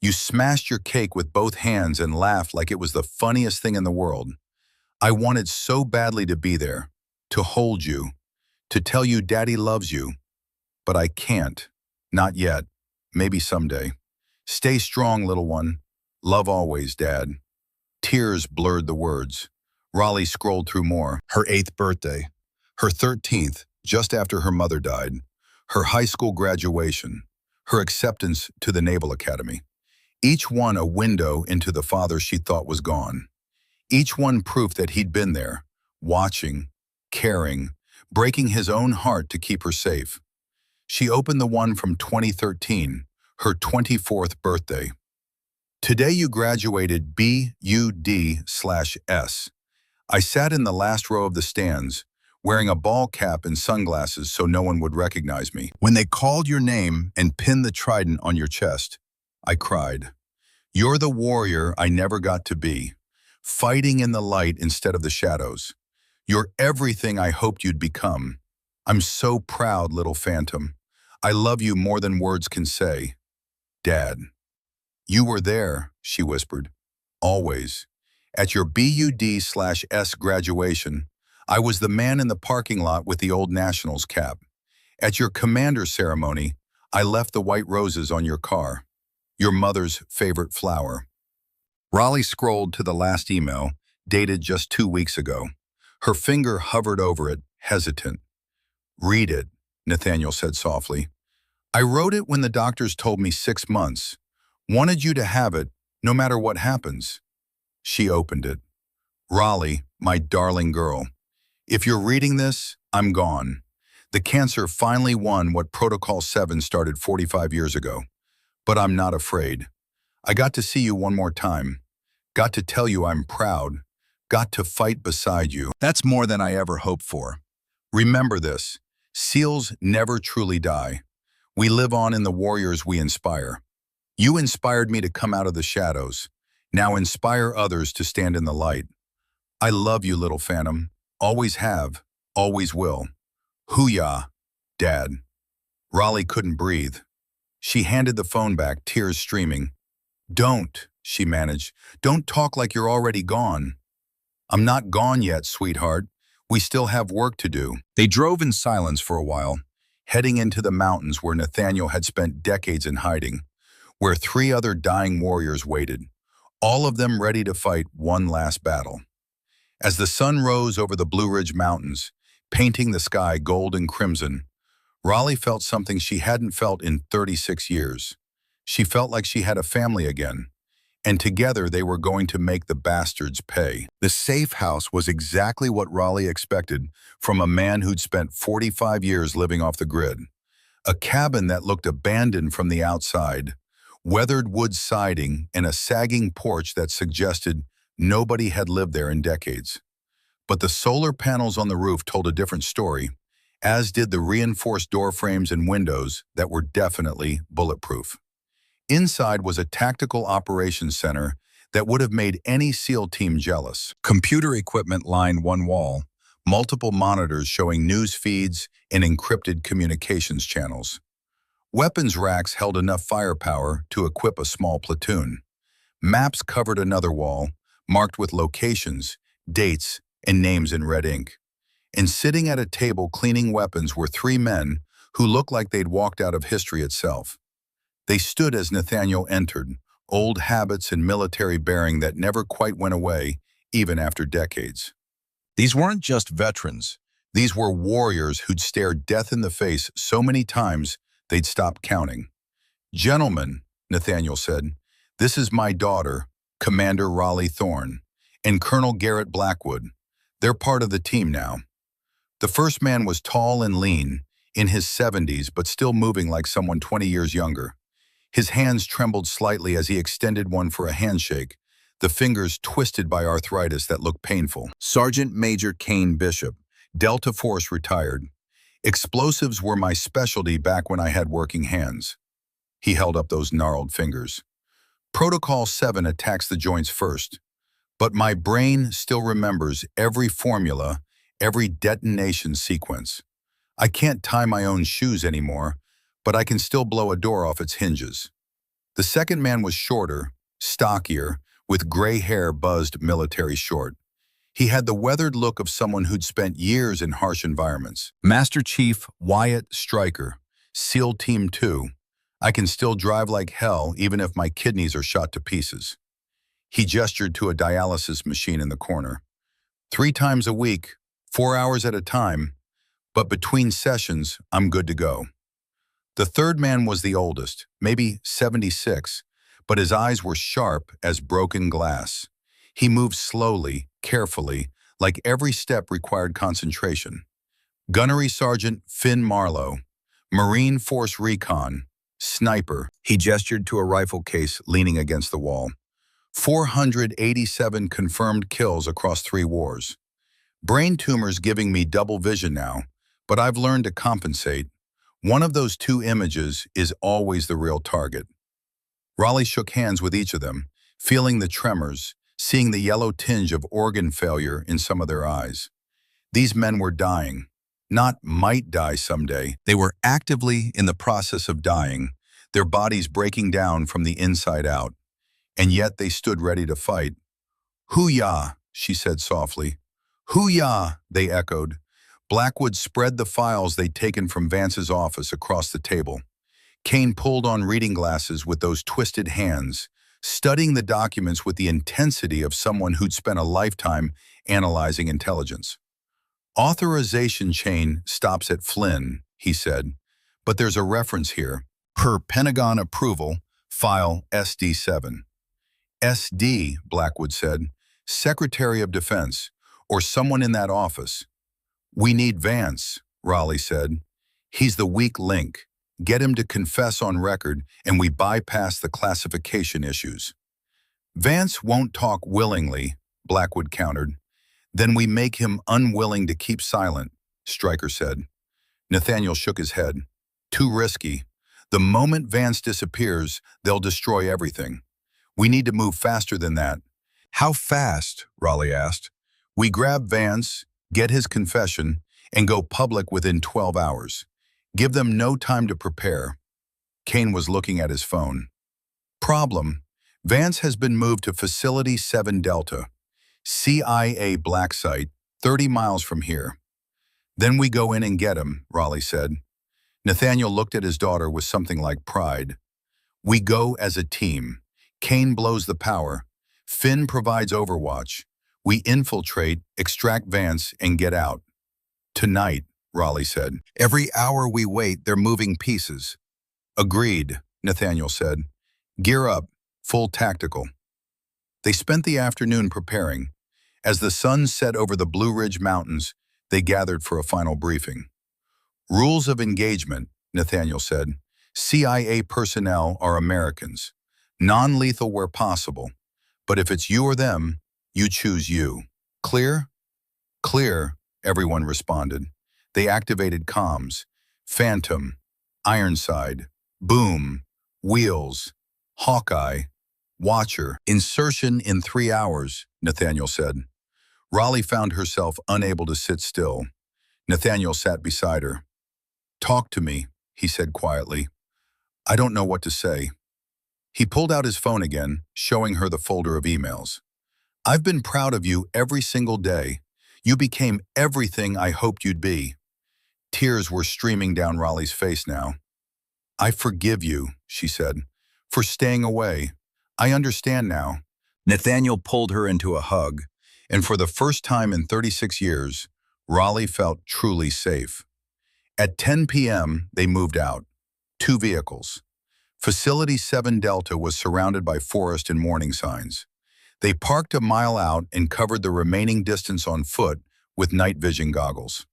You smashed your cake with both hands and laughed like it was the funniest thing in the world. I wanted so badly to be there, to hold you, to tell you Daddy loves you, but I can't. Not yet. Maybe someday. Stay strong, little one. Love always, Dad. Tears blurred the words. Raleigh scrolled through more. Her 8th birthday. Her 13th, just after her mother died. Her high school graduation. Her acceptance to the Naval Academy. Each one a window into the father she thought was gone. Each one proof that he'd been there, watching, caring, breaking his own heart to keep her safe. She opened the one from 2013, her 24th birthday. Today you graduated BUD/S. I sat in the last row of the stands, wearing a ball cap and sunglasses so no one would recognize me. When they called your name and pinned the trident on your chest, I cried. You're the warrior I never got to be, fighting in the light instead of the shadows. You're everything I hoped you'd become. I'm so proud, little phantom. I love you more than words can say. Dad. You were there, she whispered. Always. At your BUD/S graduation, I was the man in the parking lot with the old Nationals cap. At your commander ceremony, I left the white roses on your car. Your mother's favorite flower. Raleigh scrolled to the last email, dated just 2 weeks ago. Her finger hovered over it, hesitant. Read it, Nathaniel said softly. I wrote it when the doctors told me 6 months. Wanted you to have it, no matter what happens. She opened it. Raleigh, my darling girl. If you're reading this, I'm gone. The cancer finally won what Protocol 7 started 45 years ago. But I'm not afraid. I got to see you one more time. Got to tell you I'm proud. Got to fight beside you. That's more than I ever hoped for. Remember this. SEALs never truly die. We live on in the warriors we inspire. You inspired me to come out of the shadows. Now inspire others to stand in the light. I love you, little phantom. Always have. Always will. Hoo-yah, Dad. Raleigh couldn't breathe. She handed the phone back, tears streaming. Don't, she managed. Don't talk like you're already gone. I'm not gone yet, sweetheart. We still have work to do. They drove in silence for a while, heading into the mountains where Nathaniel had spent decades in hiding, where 3 other dying warriors waited, all of them ready to fight one last battle. As the sun rose over the Blue Ridge Mountains, painting the sky gold and crimson, Raleigh felt something she hadn't felt in 36 years. She felt like she had a family again, and together they were going to make the bastards pay. The safe house was exactly what Raleigh expected from a man who'd spent 45 years living off the grid. A cabin that looked abandoned from the outside, weathered wood siding and a sagging porch that suggested nobody had lived there in decades. But the solar panels on the roof told a different story, as did the reinforced door frames and windows that were definitely bulletproof. Inside was a tactical operations center that would have made any SEAL team jealous. Computer equipment lined one wall, multiple monitors showing news feeds and encrypted communications channels. Weapons racks held enough firepower to equip a small platoon. Maps covered another wall, marked with locations, dates, and names in red ink. And sitting at a table cleaning weapons were 3 men who looked like they'd walked out of history itself. They stood as Nathaniel entered, old habits and military bearing that never quite went away, even after decades. These weren't just veterans. These were warriors who'd stared death in the face so many times they'd stopped counting. Gentlemen, Nathaniel said, this is my daughter, Commander Raleigh Thorne, and Colonel Garrett Blackwood. They're part of the team now. The first man was tall and lean, in his 70s but still moving like someone 20 years younger. His hands trembled slightly as he extended one for a handshake, the fingers twisted by arthritis that looked painful. Sergeant Major Kane Bishop, Delta Force retired. Explosives were my specialty back when I had working hands. He held up those gnarled fingers. Protocol 7 attacks the joints first, but my brain still remembers every formula, every detonation sequence. I can't tie my own shoes anymore, but I can still blow a door off its hinges. The second man was shorter, stockier, with gray hair buzzed military short. He had the weathered look of someone who'd spent years in harsh environments. Master Chief Wyatt Stryker, SEAL Team 2. I can still drive like hell even if my kidneys are shot to pieces. He gestured to a dialysis machine in the corner. 3 times a week, 4 hours at a time, but between sessions, I'm good to go. The third man was the oldest, maybe 76, but his eyes were sharp as broken glass. He moved slowly, carefully, like every step required concentration. Gunnery Sergeant Finn Marlowe, Marine Force Recon, sniper. He gestured to a rifle case leaning against the wall. 487 confirmed kills across 3 wars. Brain tumors giving me double vision now, but I've learned to compensate. One of those 2 images is always the real target. Raleigh shook hands with each of them, feeling the tremors, seeing the yellow tinge of organ failure in some of their eyes. These men were dying, not might die someday. They were actively in the process of dying, their bodies breaking down from the inside out. And yet they stood ready to fight. "Hoo-yah," she said softly. "Hoo-yah," they echoed. Blackwood spread the files they'd taken from Vance's office across the table. Kane pulled on reading glasses with those twisted hands, studying the documents with the intensity of someone who'd spent a lifetime analyzing intelligence. "Authorization chain stops at Flynn," he said, "but there's a reference here. Per Pentagon approval, file SD7. SD, Blackwood said, Secretary of Defense, or someone in that office. "We need Vance," Raleigh said. "He's the weak link. Get him to confess on record, and we bypass the classification issues." "Vance won't talk willingly," Blackwood countered. "Then we make him unwilling to keep silent," Stryker said. Nathaniel shook his head. "Too risky. The moment Vance disappears, they'll destroy everything. We need to move faster than that." "How fast?" Raleigh asked. "We grab Vance, get his confession, and go public within 12 hours. Give them no time to prepare." Kane was looking at his phone. "Problem. Vance has been moved to Facility 7 Delta, CIA black site, 30 miles from here." "Then we go in and get him," Raleigh said. Nathaniel looked at his daughter with something like pride. "We go as a team. Kane blows the power. Finn provides overwatch. We infiltrate, extract Vance, and get out." "Tonight," Raleigh said. "Every hour we wait, they're moving pieces." "Agreed," Nathaniel said. "Gear up, full tactical." They spent the afternoon preparing. As the sun set over the Blue Ridge Mountains, they gathered for a final briefing. "Rules of engagement," Nathaniel said. "CIA personnel are Americans. Non-lethal where possible. But if it's you or them, you choose you. Clear?" "Clear," everyone responded. They activated comms. Phantom, Ironside, Boom, Wheels, Hawkeye, Watcher. "Insertion in 3 hours," Nathaniel said. Raleigh found herself unable to sit still. Nathaniel sat beside her. "Talk to me," he said quietly. "I don't know what to say." He pulled out his phone again, showing her the folder of emails. "I've been proud of you every single day. You became everything I hoped you'd be." Tears were streaming down Raleigh's face now. "I forgive you," she said, "for staying away. I understand now." Nathaniel pulled her into a hug, and for the first time in 36 years, Raleigh felt truly safe. At 10 p.m., they moved out. 2 vehicles. Facility 7 Delta was surrounded by forest and warning signs. They parked a mile out and covered the remaining distance on foot with night vision goggles.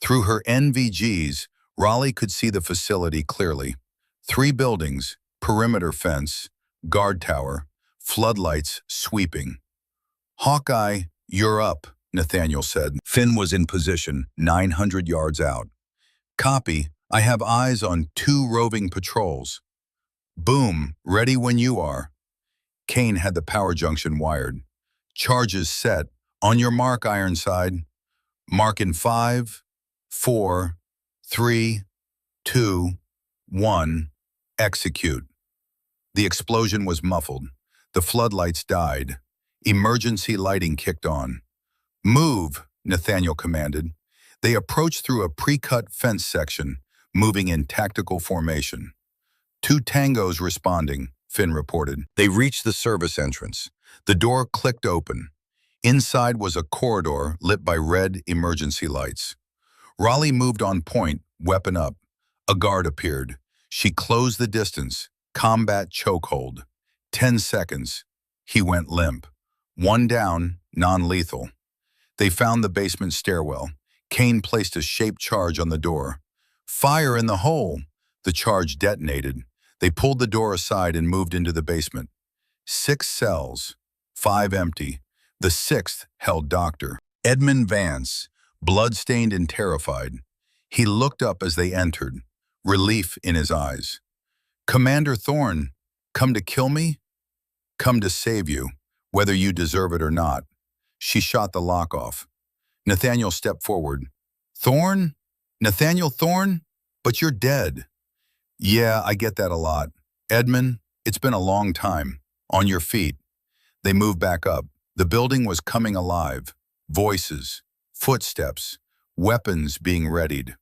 Through her NVGs, Raleigh could see the facility clearly. 3 buildings, perimeter fence, guard tower, floodlights sweeping. "Hawkeye, you're up," Nathaniel said. Finn was in position, 900 yards out. "Copy. I have eyes on 2 roving patrols." "Boom, ready when you are." Kane had the power junction wired. "Charges set. On your mark, Ironside." "Mark in 5, 4, 3, 2, 1, execute." The explosion was muffled. The floodlights died. Emergency lighting kicked on. "Move," Nathaniel commanded. They approached through a pre-cut fence section, moving in tactical formation. 2 tangos responding, Finn reported. They reached the service entrance. The door clicked open. Inside was a corridor lit by red emergency lights. Raleigh moved on point, weapon up. A guard appeared. She closed the distance. Combat chokehold. 10 seconds. He went limp. 1 down, non-lethal. They found the basement stairwell. Kane placed a shaped charge on the door. "Fire in the hole!" The charge detonated. They pulled the door aside and moved into the basement. 6 cells, 5 empty. The 6th held Dr. Edmund Vance, blood-stained and terrified. He looked up as they entered, relief in his eyes. "Commander Thorne, come to kill me?" "Come to save you, whether you deserve it or not." She shot the lock off. Nathaniel stepped forward. "Thorne? Nathaniel Thorne? But you're dead." "Yeah, I get that a lot. Edmund, it's been a long time. On your feet." They moved back up. The building was coming alive. Voices, footsteps, weapons being readied.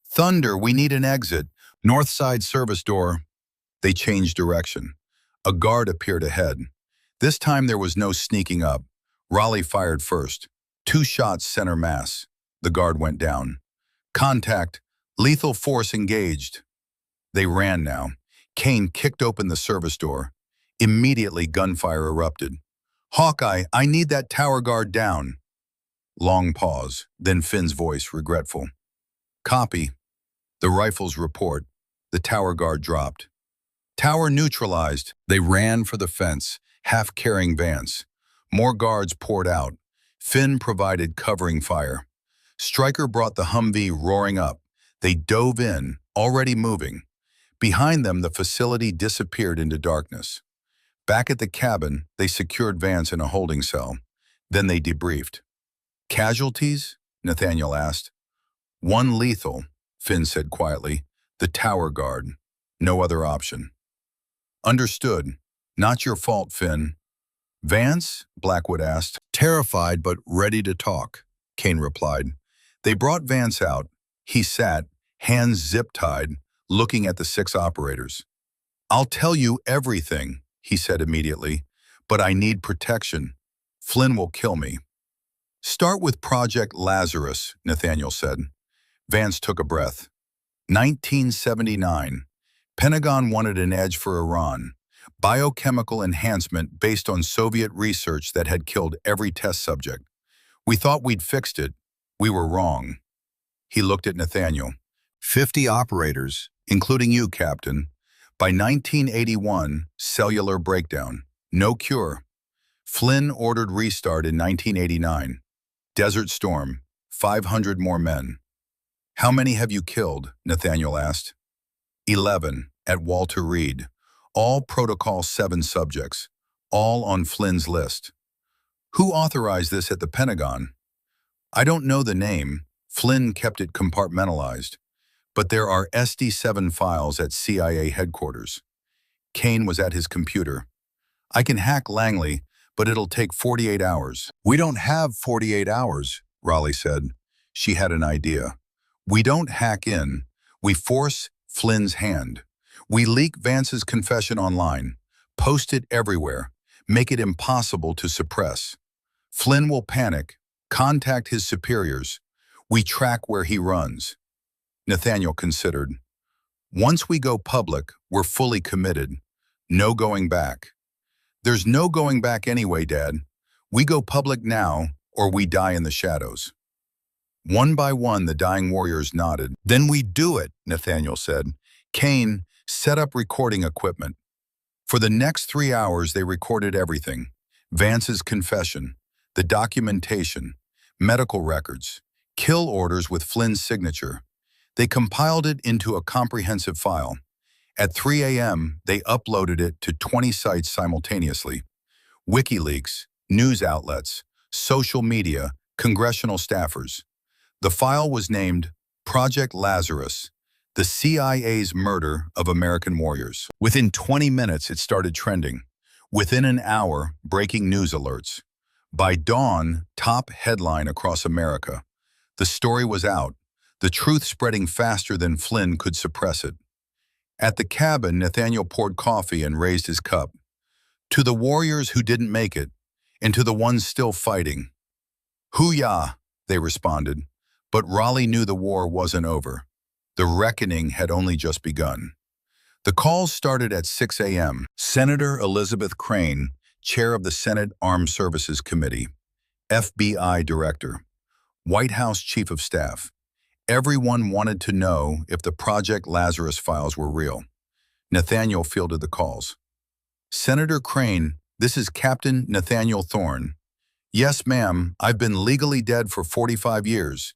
"Thunder, we need an exit. North side service door." They changed direction. A guard appeared ahead. This time there was no sneaking up. Raleigh fired first. 2 shots center mass. The guard went down. "Contact. Lethal force engaged." They ran now. Kane kicked open the service door. Immediately gunfire erupted. "Hawkeye, I need that tower guard down." Long pause, then Finn's voice, regretful. "Copy." The rifles report. The tower guard dropped. "Tower neutralized." They ran for the fence, half carrying Vance. More guards poured out. Finn provided covering fire. Stryker brought the Humvee roaring up. They dove in, already moving. Behind them, the facility disappeared into darkness. Back at the cabin, they secured Vance in a holding cell. Then they debriefed. "Casualties?" Nathaniel asked. "1 lethal," Finn said quietly. "The tower guard. No other option." "Understood. Not your fault, Finn." "Vance?" Blackwood asked. "Terrified but ready to talk," Kane replied. They brought Vance out. He sat, hands zip-tied, looking at the 6 operators. "I'll tell you everything," he said immediately, "but I need protection. Flynn will kill me." "Start with Project Lazarus," Nathaniel said. Vance took a breath. 1979. Pentagon wanted an edge for Iran. Biochemical enhancement based on Soviet research that had killed every test subject. "We thought we'd fixed it. We were wrong." He looked at Nathaniel. 50 operators, including you, Captain. By 1981, cellular breakdown. No cure. Flynn ordered restart in 1989. Desert Storm. 500 more men. "How many have you killed?" Nathaniel asked. 11, at Walter Reed. All Protocol 7 subjects. All on Flynn's list. "Who authorized this at the Pentagon?" "I don't know the name. Flynn kept it compartmentalized. But there are SD7 files at CIA headquarters." Kane was at his computer. "I can hack Langley, but it'll take 48 hours. "We don't have 48 hours, Raleigh said. She had an idea. "We don't hack in. We force Flynn's hand. We leak Vance's confession online, post it everywhere, make it impossible to suppress. Flynn will panic, contact his superiors. We track where he runs." Nathaniel considered. "Once we go public, we're fully committed. No going back." "There's no going back anyway, Dad. We go public now, or we die in the shadows." One by one, the dying warriors nodded. Then we do it, Nathaniel said. Kane, set up recording equipment. For the next 3 hours, they recorded everything. Vance's confession, the documentation, medical records, kill orders with Flynn's signature. They compiled it into a comprehensive file. At 3 a.m., they uploaded it to 20 sites simultaneously. WikiLeaks, news outlets, social media, congressional staffers. The file was named Project Lazarus, the CIA's murder of American warriors. Within 20 minutes, it started trending. Within an hour, breaking news alerts. By dawn, top headline across America. The story was out, the truth spreading faster than Flynn could suppress it. At the cabin, Nathaniel poured coffee and raised his cup. To the warriors who didn't make it, and to the ones still fighting. Hoo-yah, they responded. But Raleigh knew the war wasn't over. The reckoning had only just begun. The calls started at 6 a.m. Senator Elizabeth Crane, chair of the Senate Armed Services Committee, FBI director, White House chief of staff. Everyone wanted to know if the Project Lazarus files were real. Nathaniel fielded the calls. Senator Crane, this is Captain Nathaniel Thorne. Yes, ma'am, I've been legally dead for 45 years.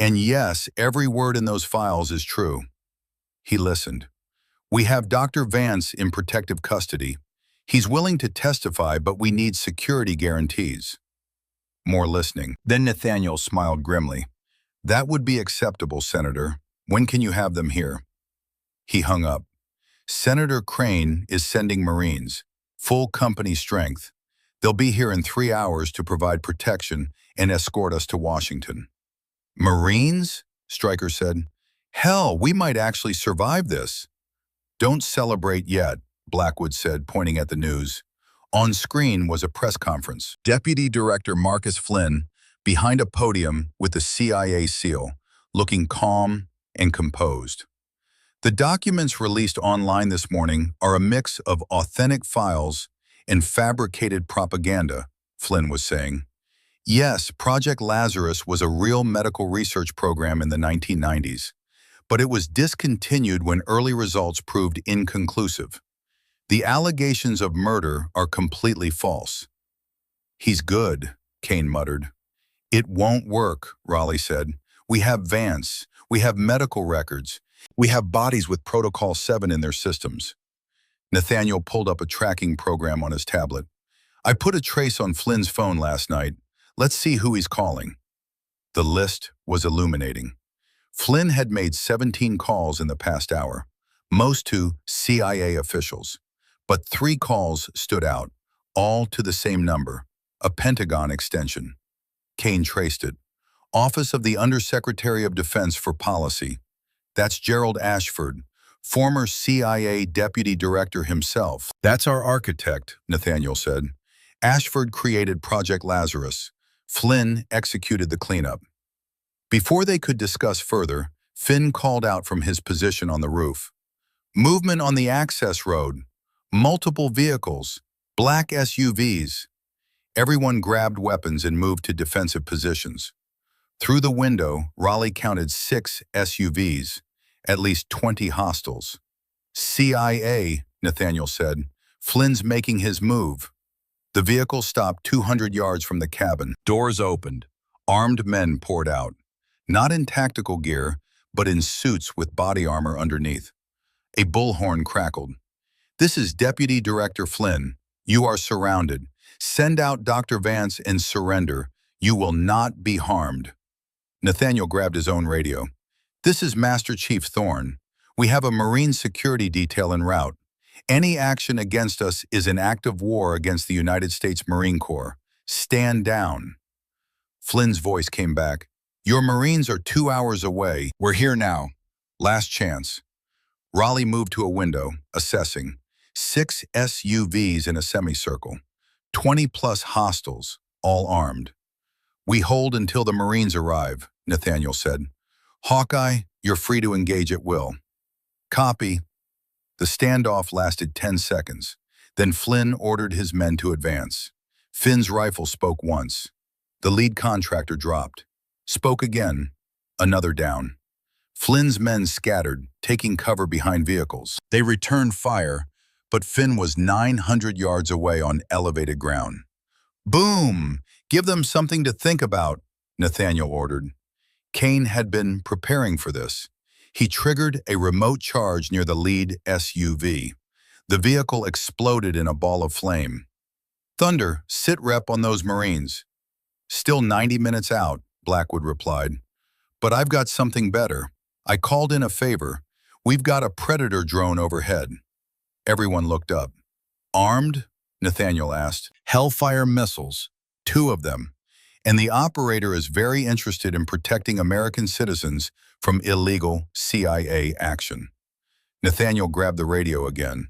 And yes, every word in those files is true. He listened. We have Dr. Vance in protective custody. He's willing to testify, but we need security guarantees. More listening. Then Nathaniel smiled grimly. That would be acceptable, Senator. When can you have them here? He hung up. Senator Crane is sending Marines, full company strength. They'll be here in 3 hours to provide protection and escort us to Washington. Marines? Stryker said. Hell, we might actually survive this. Don't celebrate yet, Blackwood said, pointing at the news. On screen was a press conference. Deputy Director Marcus Flynn, behind a podium with the CIA seal, looking calm and composed. The documents released online this morning are a mix of authentic files and fabricated propaganda, Flynn was saying. Yes, Project Lazarus was a real medical research program in the 1990s, but it was discontinued when early results proved inconclusive. The allegations of murder are completely false. He's good, Kane muttered. It won't work, Raleigh said. We have Vance. We have medical records. We have bodies with Protocol 7 in their systems. Nathaniel pulled up a tracking program on his tablet. I put a trace on Flynn's phone last night. Let's see who he's calling. The list was illuminating. Flynn had made 17 calls in the past hour, most to CIA officials. But 3 calls stood out, all to the same number, a Pentagon extension. Kane traced it. Office of the Undersecretary of Defense for Policy. That's Gerald Ashford, former CIA Deputy Director himself. That's our architect, Nathaniel said. Ashford created Project Lazarus. Flynn executed the cleanup. Before they could discuss further, Finn called out from his position on the roof. Movement on the access road. Multiple vehicles. Black SUVs. Everyone grabbed weapons and moved to defensive positions. Through the window, Raleigh counted 6 SUVs, at least 20 hostiles. CIA, Nathaniel said. Flynn's making his move. The vehicle stopped 200 yards from the cabin. Doors opened. Armed men poured out. Not in tactical gear, but in suits with body armor underneath. A bullhorn crackled. This is Deputy Director Flynn. You are surrounded. Send out Dr. Vance and surrender. You will not be harmed. Nathaniel grabbed his own radio. This is Master Chief Thorne. We have a Marine security detail en route. Any action against us is an act of war against the United States Marine Corps. Stand down. Flynn's voice came back. Your Marines are 2 hours away. We're here now. Last chance. Raleigh moved to a window, assessing. 6 SUVs in a semicircle. 20-plus hostiles, all armed. We hold until the Marines arrive, Nathaniel said. Hawkeye, you're free to engage at will. Copy. The standoff lasted 10 seconds. Then Flynn ordered his men to advance. Finn's rifle spoke once. The lead contractor dropped. Spoke again. Another down. Flynn's men scattered, taking cover behind vehicles. They returned fire, but Finn was 900 yards away on elevated ground. Boom! Give them something to think about, Nathaniel ordered. Kane had been preparing for this. He triggered a remote charge near the lead SUV. The vehicle exploded in a ball of flame. Thunder, sit rep on those Marines. Still 90 minutes out, Blackwood replied. But I've got something better. I called in a favor. We've got a Predator drone overhead. Everyone looked up. Armed? Nathaniel asked. Hellfire missiles. 2 of them. And the operator is very interested in protecting American citizens from illegal CIA action. Nathaniel grabbed the radio again.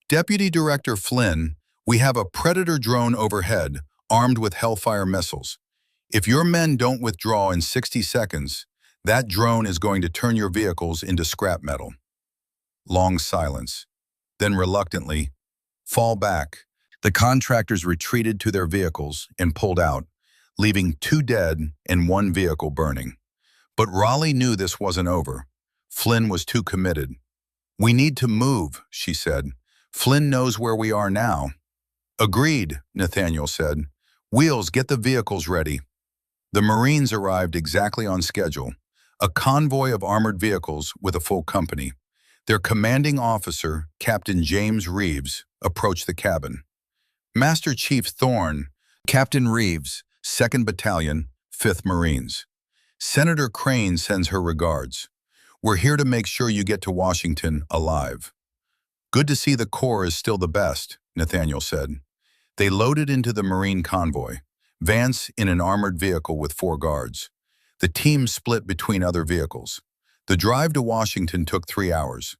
Deputy Director Flynn, we have a Predator drone overhead, armed with Hellfire missiles. If your men don't withdraw in 60 seconds, that drone is going to turn your vehicles into scrap metal. Long silence. Then reluctantly, fall back. The contractors retreated to their vehicles and pulled out, leaving 2 dead and 1 vehicle burning. But Raleigh knew this wasn't over. Flynn was too committed. We need to move, she said. Flynn knows where we are now. Agreed, Nathaniel said. Wheels, get the vehicles ready. The Marines arrived exactly on schedule. A convoy of armored vehicles with a full company. Their commanding officer, Captain James Reeves, approached the cabin. Master Chief Thorne, Captain Reeves, 2nd Battalion, 5th Marines. Senator Crane sends her regards. We're here to make sure you get to Washington alive. Good to see the Corps is still the best, Nathaniel said. They loaded into the Marine convoy, Vance in an armored vehicle with 4 guards. The team split between other vehicles. The drive to Washington took 3 hours.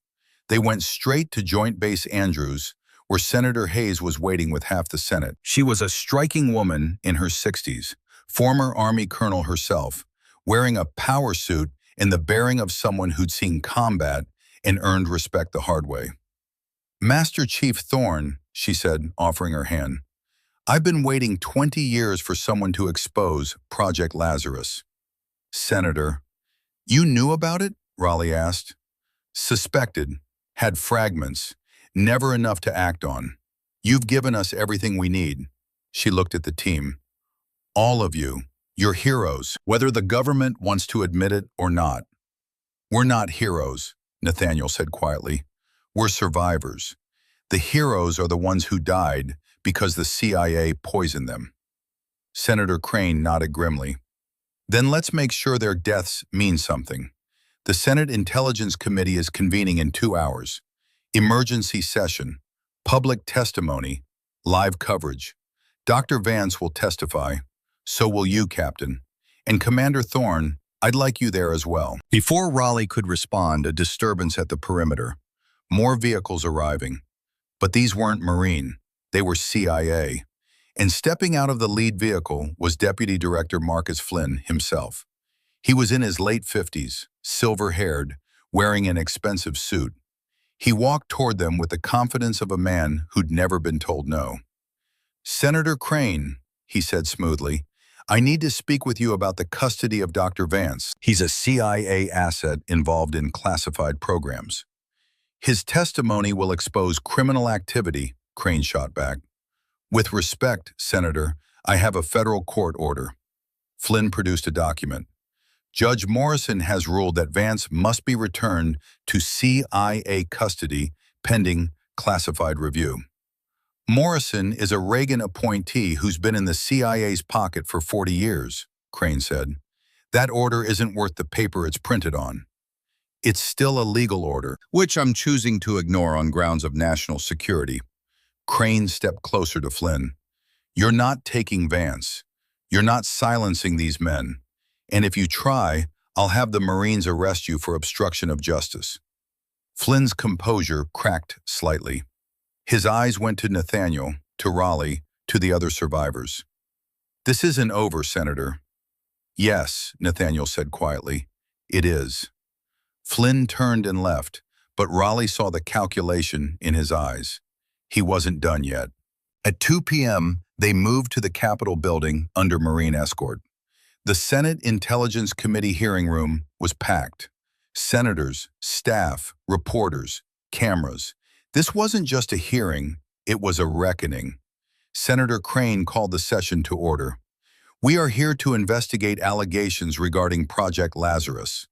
They went straight to Joint Base Andrews, where Senator Hayes was waiting with half the Senate. She was a striking woman in her 60s, former Army colonel herself, wearing a power suit and the bearing of someone who'd seen combat and earned respect the hard way. Master Chief Thorne, she said, offering her hand. I've been waiting 20 years for someone to expose Project Lazarus. Senator, you knew about it? Raleigh asked. Suspected, had fragments, never enough to act on. You've given us everything we need. She looked at the team. All of you, you're heroes, whether the government wants to admit it or not. We're not heroes, Nathaniel said quietly. We're survivors. The heroes are the ones who died because the CIA poisoned them. Senator Crane nodded grimly. Then let's make sure their deaths mean something. The Senate Intelligence Committee is convening in 2 hours. Emergency session, public testimony, live coverage. Dr. Vance will testify. So will you, Captain. And Commander Thorne, I'd like you there as well. Before Raleigh could respond, a disturbance at the perimeter. More vehicles arriving. But these weren't Marine. They were CIA. And stepping out of the lead vehicle was Deputy Director Marcus Flynn himself. He was in his late 50s, silver-haired, wearing an expensive suit. He walked toward them with the confidence of a man who'd never been told no. Senator Crane, he said smoothly, I need to speak with you about the custody of Dr. Vance. He's a CIA asset involved in classified programs. His testimony will expose criminal activity, Crane shot back. With respect, Senator, I have a federal court order. Flynn produced a document. Judge Morrison has ruled that Vance must be returned to CIA custody pending classified review. Morrison is a Reagan appointee who's been in the CIA's pocket for 40 years, Crane said. That order isn't worth the paper it's printed on. It's still a legal order, which I'm choosing to ignore on grounds of national security. Crane stepped closer to Flynn. You're not taking Vance. You're not silencing these men. And if you try, I'll have the Marines arrest you for obstruction of justice. Flynn's composure cracked slightly. His eyes went to Nathaniel, to Raleigh, to the other survivors. This isn't over, Senator. Yes, Nathaniel said quietly. It is. Flynn turned and left, but Raleigh saw the calculation in his eyes. He wasn't done yet. At 2 p.m., they moved to the Capitol building under Marine escort. The Senate Intelligence Committee hearing room was packed. Senators, staff, reporters, cameras. This wasn't just a hearing, it was a reckoning. Senator Crane called the session to order. We are here to investigate allegations regarding Project Lazarus.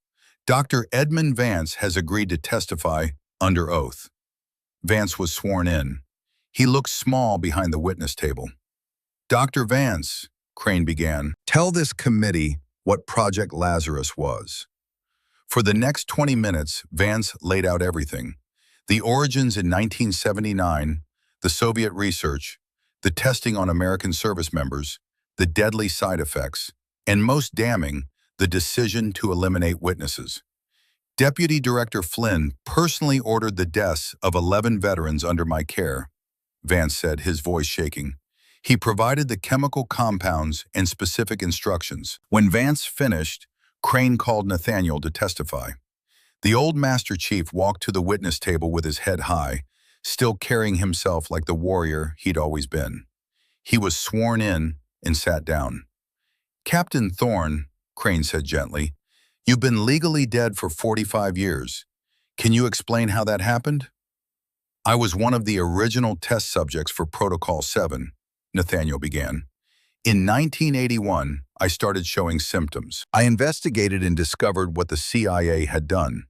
Dr. Edmund Vance has agreed to testify under oath. Vance was sworn in. He looked small behind the witness table. Dr. Vance, Crane began, tell this committee what Project Lazarus was. For the next 20 minutes, Vance laid out everything. The origins in 1979, the Soviet research, the testing on American service members, the deadly side effects, and most damning, the decision to eliminate witnesses. Deputy Director Flynn personally ordered the deaths of 11 veterans under my care, Vance said, his voice shaking. He provided the chemical compounds and specific instructions. When Vance finished, Crane called Nathaniel to testify. The old Master Chief walked to the witness table with his head high, still carrying himself like the warrior he'd always been. He was sworn in and sat down. Captain Thorne, Crane said gently, you've been legally dead for 45 years. Can you explain how that happened? I was one of the original test subjects for Protocol 7, Nathaniel began. In 1981, I started showing symptoms. I investigated and discovered what the CIA had done.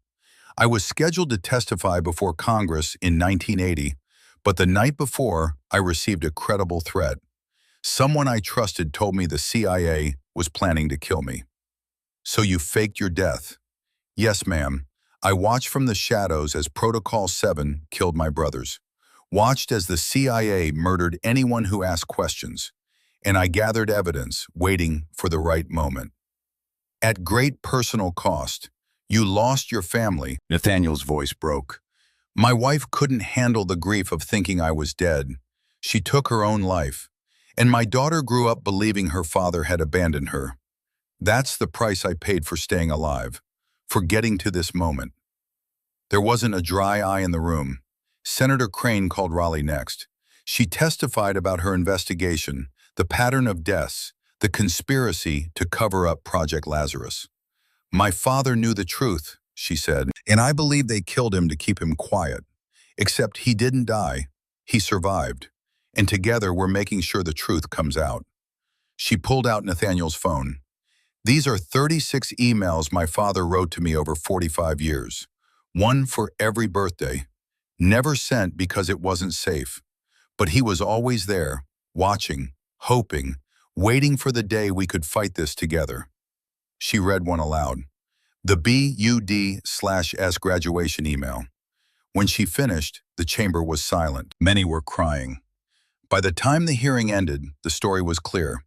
I was scheduled to testify before Congress in 1980, but the night before, I received a credible threat. Someone I trusted told me the CIA was planning to kill me. So you faked your death? Yes, ma'am. I watched from the shadows as Protocol 7 killed my brothers. Watched as the CIA murdered anyone who asked questions. And I gathered evidence, waiting for the right moment. At great personal cost, you lost your family. Nathaniel's voice broke. My wife couldn't handle the grief of thinking I was dead. She took her own life. And my daughter grew up believing her father had abandoned her. That's the price I paid for staying alive, for getting to this moment. There wasn't a dry eye in the room. Senator Crane called Raleigh next. She testified about her investigation, the pattern of deaths, the conspiracy to cover up Project Lazarus. My father knew the truth, she said, and I believe they killed him to keep him quiet. Except he didn't die. He survived. And together we're making sure the truth comes out. She pulled out Nathaniel's phone. These are 36 emails my father wrote to me over 45 years. One for every birthday. Never sent because it wasn't safe. But he was always there, watching, hoping, waiting for the day we could fight this together. She read one aloud. The BUD/S graduation email. When she finished, the chamber was silent. Many were crying. By the time the hearing ended, the story was clear.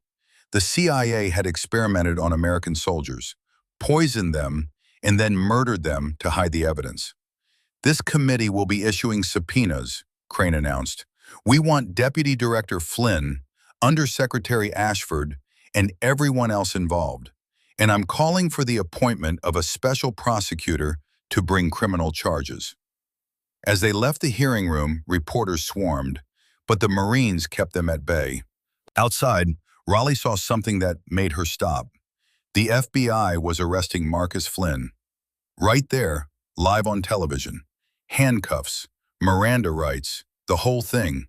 The CIA had experimented on American soldiers, poisoned them, and then murdered them to hide the evidence. This committee will be issuing subpoenas, Crane announced. We want Deputy Director Flynn, Undersecretary Ashford, and everyone else involved. And I'm calling for the appointment of a special prosecutor to bring criminal charges. As they left the hearing room, reporters swarmed, but the Marines kept them at bay. Outside, Raleigh saw something that made her stop. The FBI was arresting Marcus Flynn. Right there, live on television. Handcuffs, Miranda rights, the whole thing.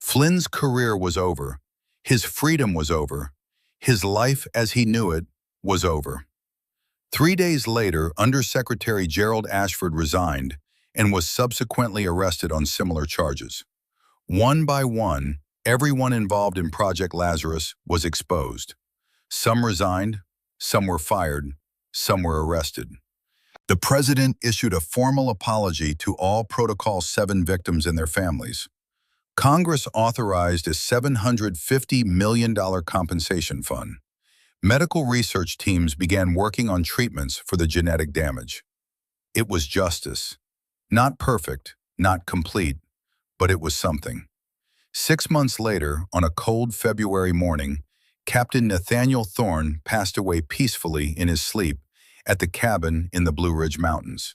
Flynn's career was over. His freedom was over. His life as he knew it was over. 3 days later, Undersecretary Gerald Ashford resigned and was subsequently arrested on similar charges. One by one, everyone involved in Project Lazarus was exposed. Some resigned, some were fired, some were arrested. The president issued a formal apology to all Protocol 7 victims and their families. Congress authorized a $750 million compensation fund. Medical research teams began working on treatments for the genetic damage. It was justice. Not perfect, not complete, but it was something. 6 months later, on a cold February morning, Captain Nathaniel Thorne passed away peacefully in his sleep at the cabin in the Blue Ridge Mountains.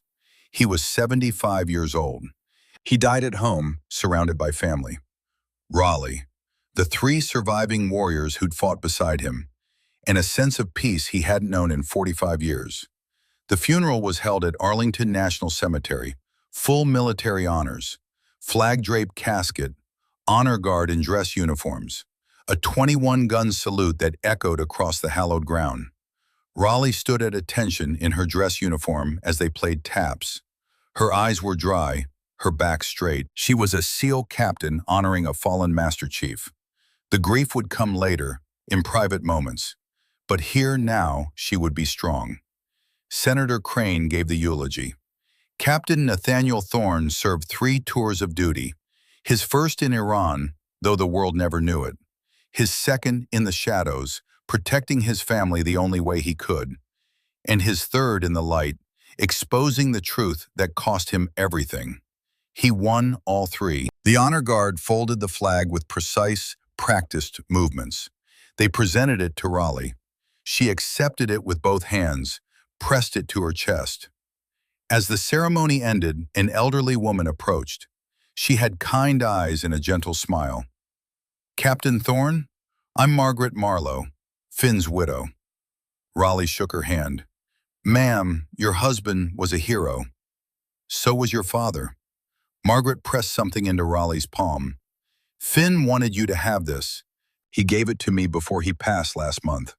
He was 75 years old. He died at home, surrounded by family. Raleigh, the 3 surviving warriors who'd fought beside him, and a sense of peace he hadn't known in 45 years. The funeral was held at Arlington National Cemetery, full military honors, flag-draped casket, honor guard in dress uniforms, a 21-gun salute that echoed across the hallowed ground. Raleigh stood at attention in her dress uniform as they played taps. Her eyes were dry, her back straight. She was a SEAL captain honoring a fallen Master Chief. The grief would come later, in private moments. But here now she would be strong. Senator Crane gave the eulogy. Captain Nathaniel Thorne served 3 tours of duty. His first in Iran, though the world never knew it. His second in the shadows, protecting his family the only way he could. And his third in the light, exposing the truth that cost him everything. He won all 3. The honor guard folded the flag with precise, practiced movements. They presented it to Raleigh. She accepted it with both hands, pressed it to her chest. As the ceremony ended, an elderly woman approached. She had kind eyes and a gentle smile. "Captain Thorne, I'm Margaret Marlowe, Finn's widow." Raleigh shook her hand. "Ma'am, your husband was a hero. So was your father." Margaret pressed something into Raleigh's palm. "Finn wanted you to have this. He gave it to me before he passed last month."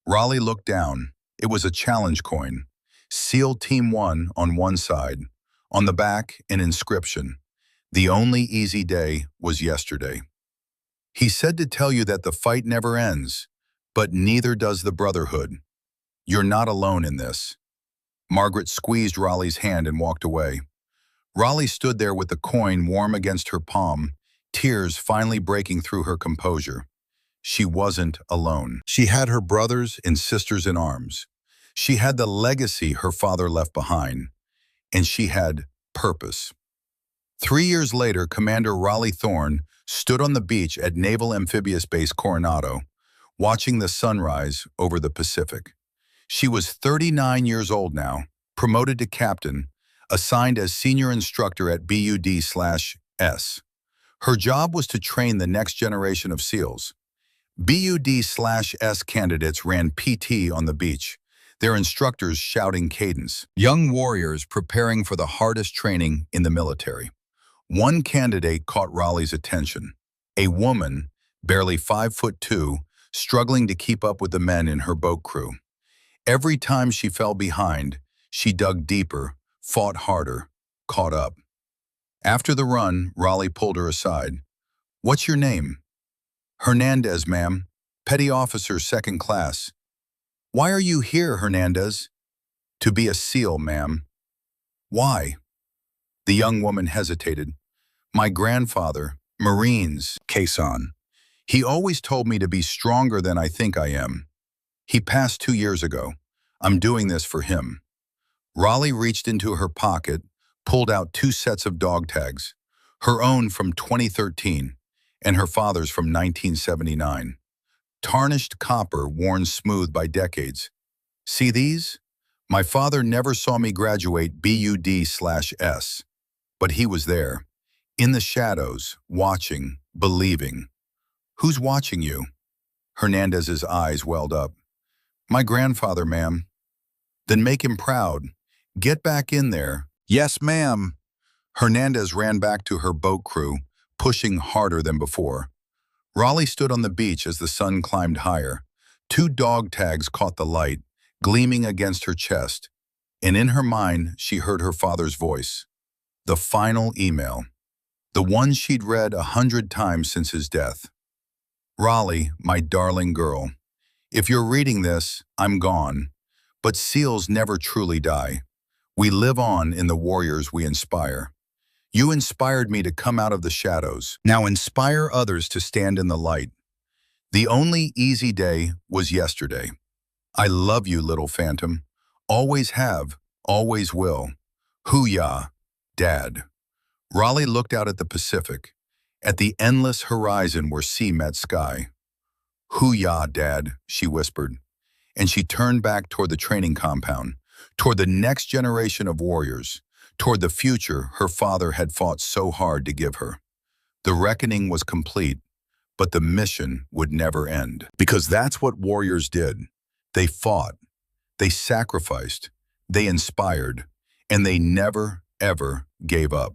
Raleigh looked down. It was a challenge coin. SEAL Team 1 on one side. On the back, an inscription. "The only easy day was yesterday." "He said to tell you that the fight never ends, but neither does the brotherhood. You're not alone in this." Margaret squeezed Raleigh's hand and walked away. Raleigh stood there with the coin warm against her palm, tears finally breaking through her composure. She wasn't alone. She had her brothers and sisters in arms. She had the legacy her father left behind. And she had purpose. 3 years later, Commander Raleigh Thorne stood on the beach at Naval Amphibious Base Coronado, watching the sunrise over the Pacific. She was 39 years old now, promoted to captain, assigned as senior instructor at BUD/S. Her job was to train the next generation of SEALs. BUD/S candidates ran PT on the beach, their instructors shouting cadence. Young warriors preparing for the hardest training in the military. One candidate caught Raleigh's attention. A woman, barely 5'2", struggling to keep up with the men in her boat crew. Every time she fell behind, she dug deeper, fought harder, caught up. After the run, Raleigh pulled her aside. "What's your name?" "Hernandez, ma'am. Petty officer, 2nd class." "Why are you here, Hernandez?" "To be a SEAL, ma'am." "Why?" The young woman hesitated. "My grandfather, Marines, Quezon. He always told me to be stronger than I think I am. He passed 2 years ago. I'm doing this for him." Raleigh reached into her pocket, pulled out 2 sets of dog tags, her own from 2013 and her father's from 1979. Tarnished copper worn smooth by decades. "See these? My father never saw me graduate BUD/S, but he was there, in the shadows, watching, believing." "Who's watching you?" Hernandez's eyes welled up. "My grandfather, ma'am." "Then make him proud. Get back in there." "Yes, ma'am." Hernandez ran back to her boat crew, pushing harder than before. Raleigh stood on the beach as the sun climbed higher. 2 dog tags caught the light, gleaming against her chest, and in her mind she heard her father's voice. The final email. The one she'd read 100 times since his death. "Raleigh, my darling girl. If you're reading this, I'm gone. But SEALs never truly die. We live on in the warriors we inspire. You inspired me to come out of the shadows. Now inspire others to stand in the light. The only easy day was yesterday. I love you, little phantom. Always have, always will. Hoo-yah, Dad." Raleigh looked out at the Pacific, at the endless horizon where sea met sky. "Hoo-yah, Dad," she whispered, and she turned back toward the training compound, toward the next generation of warriors, toward the future her father had fought so hard to give her. The reckoning was complete, But the mission would never end. Because that's what warriors did. They fought, they sacrificed, they inspired, and they never, ever gave up.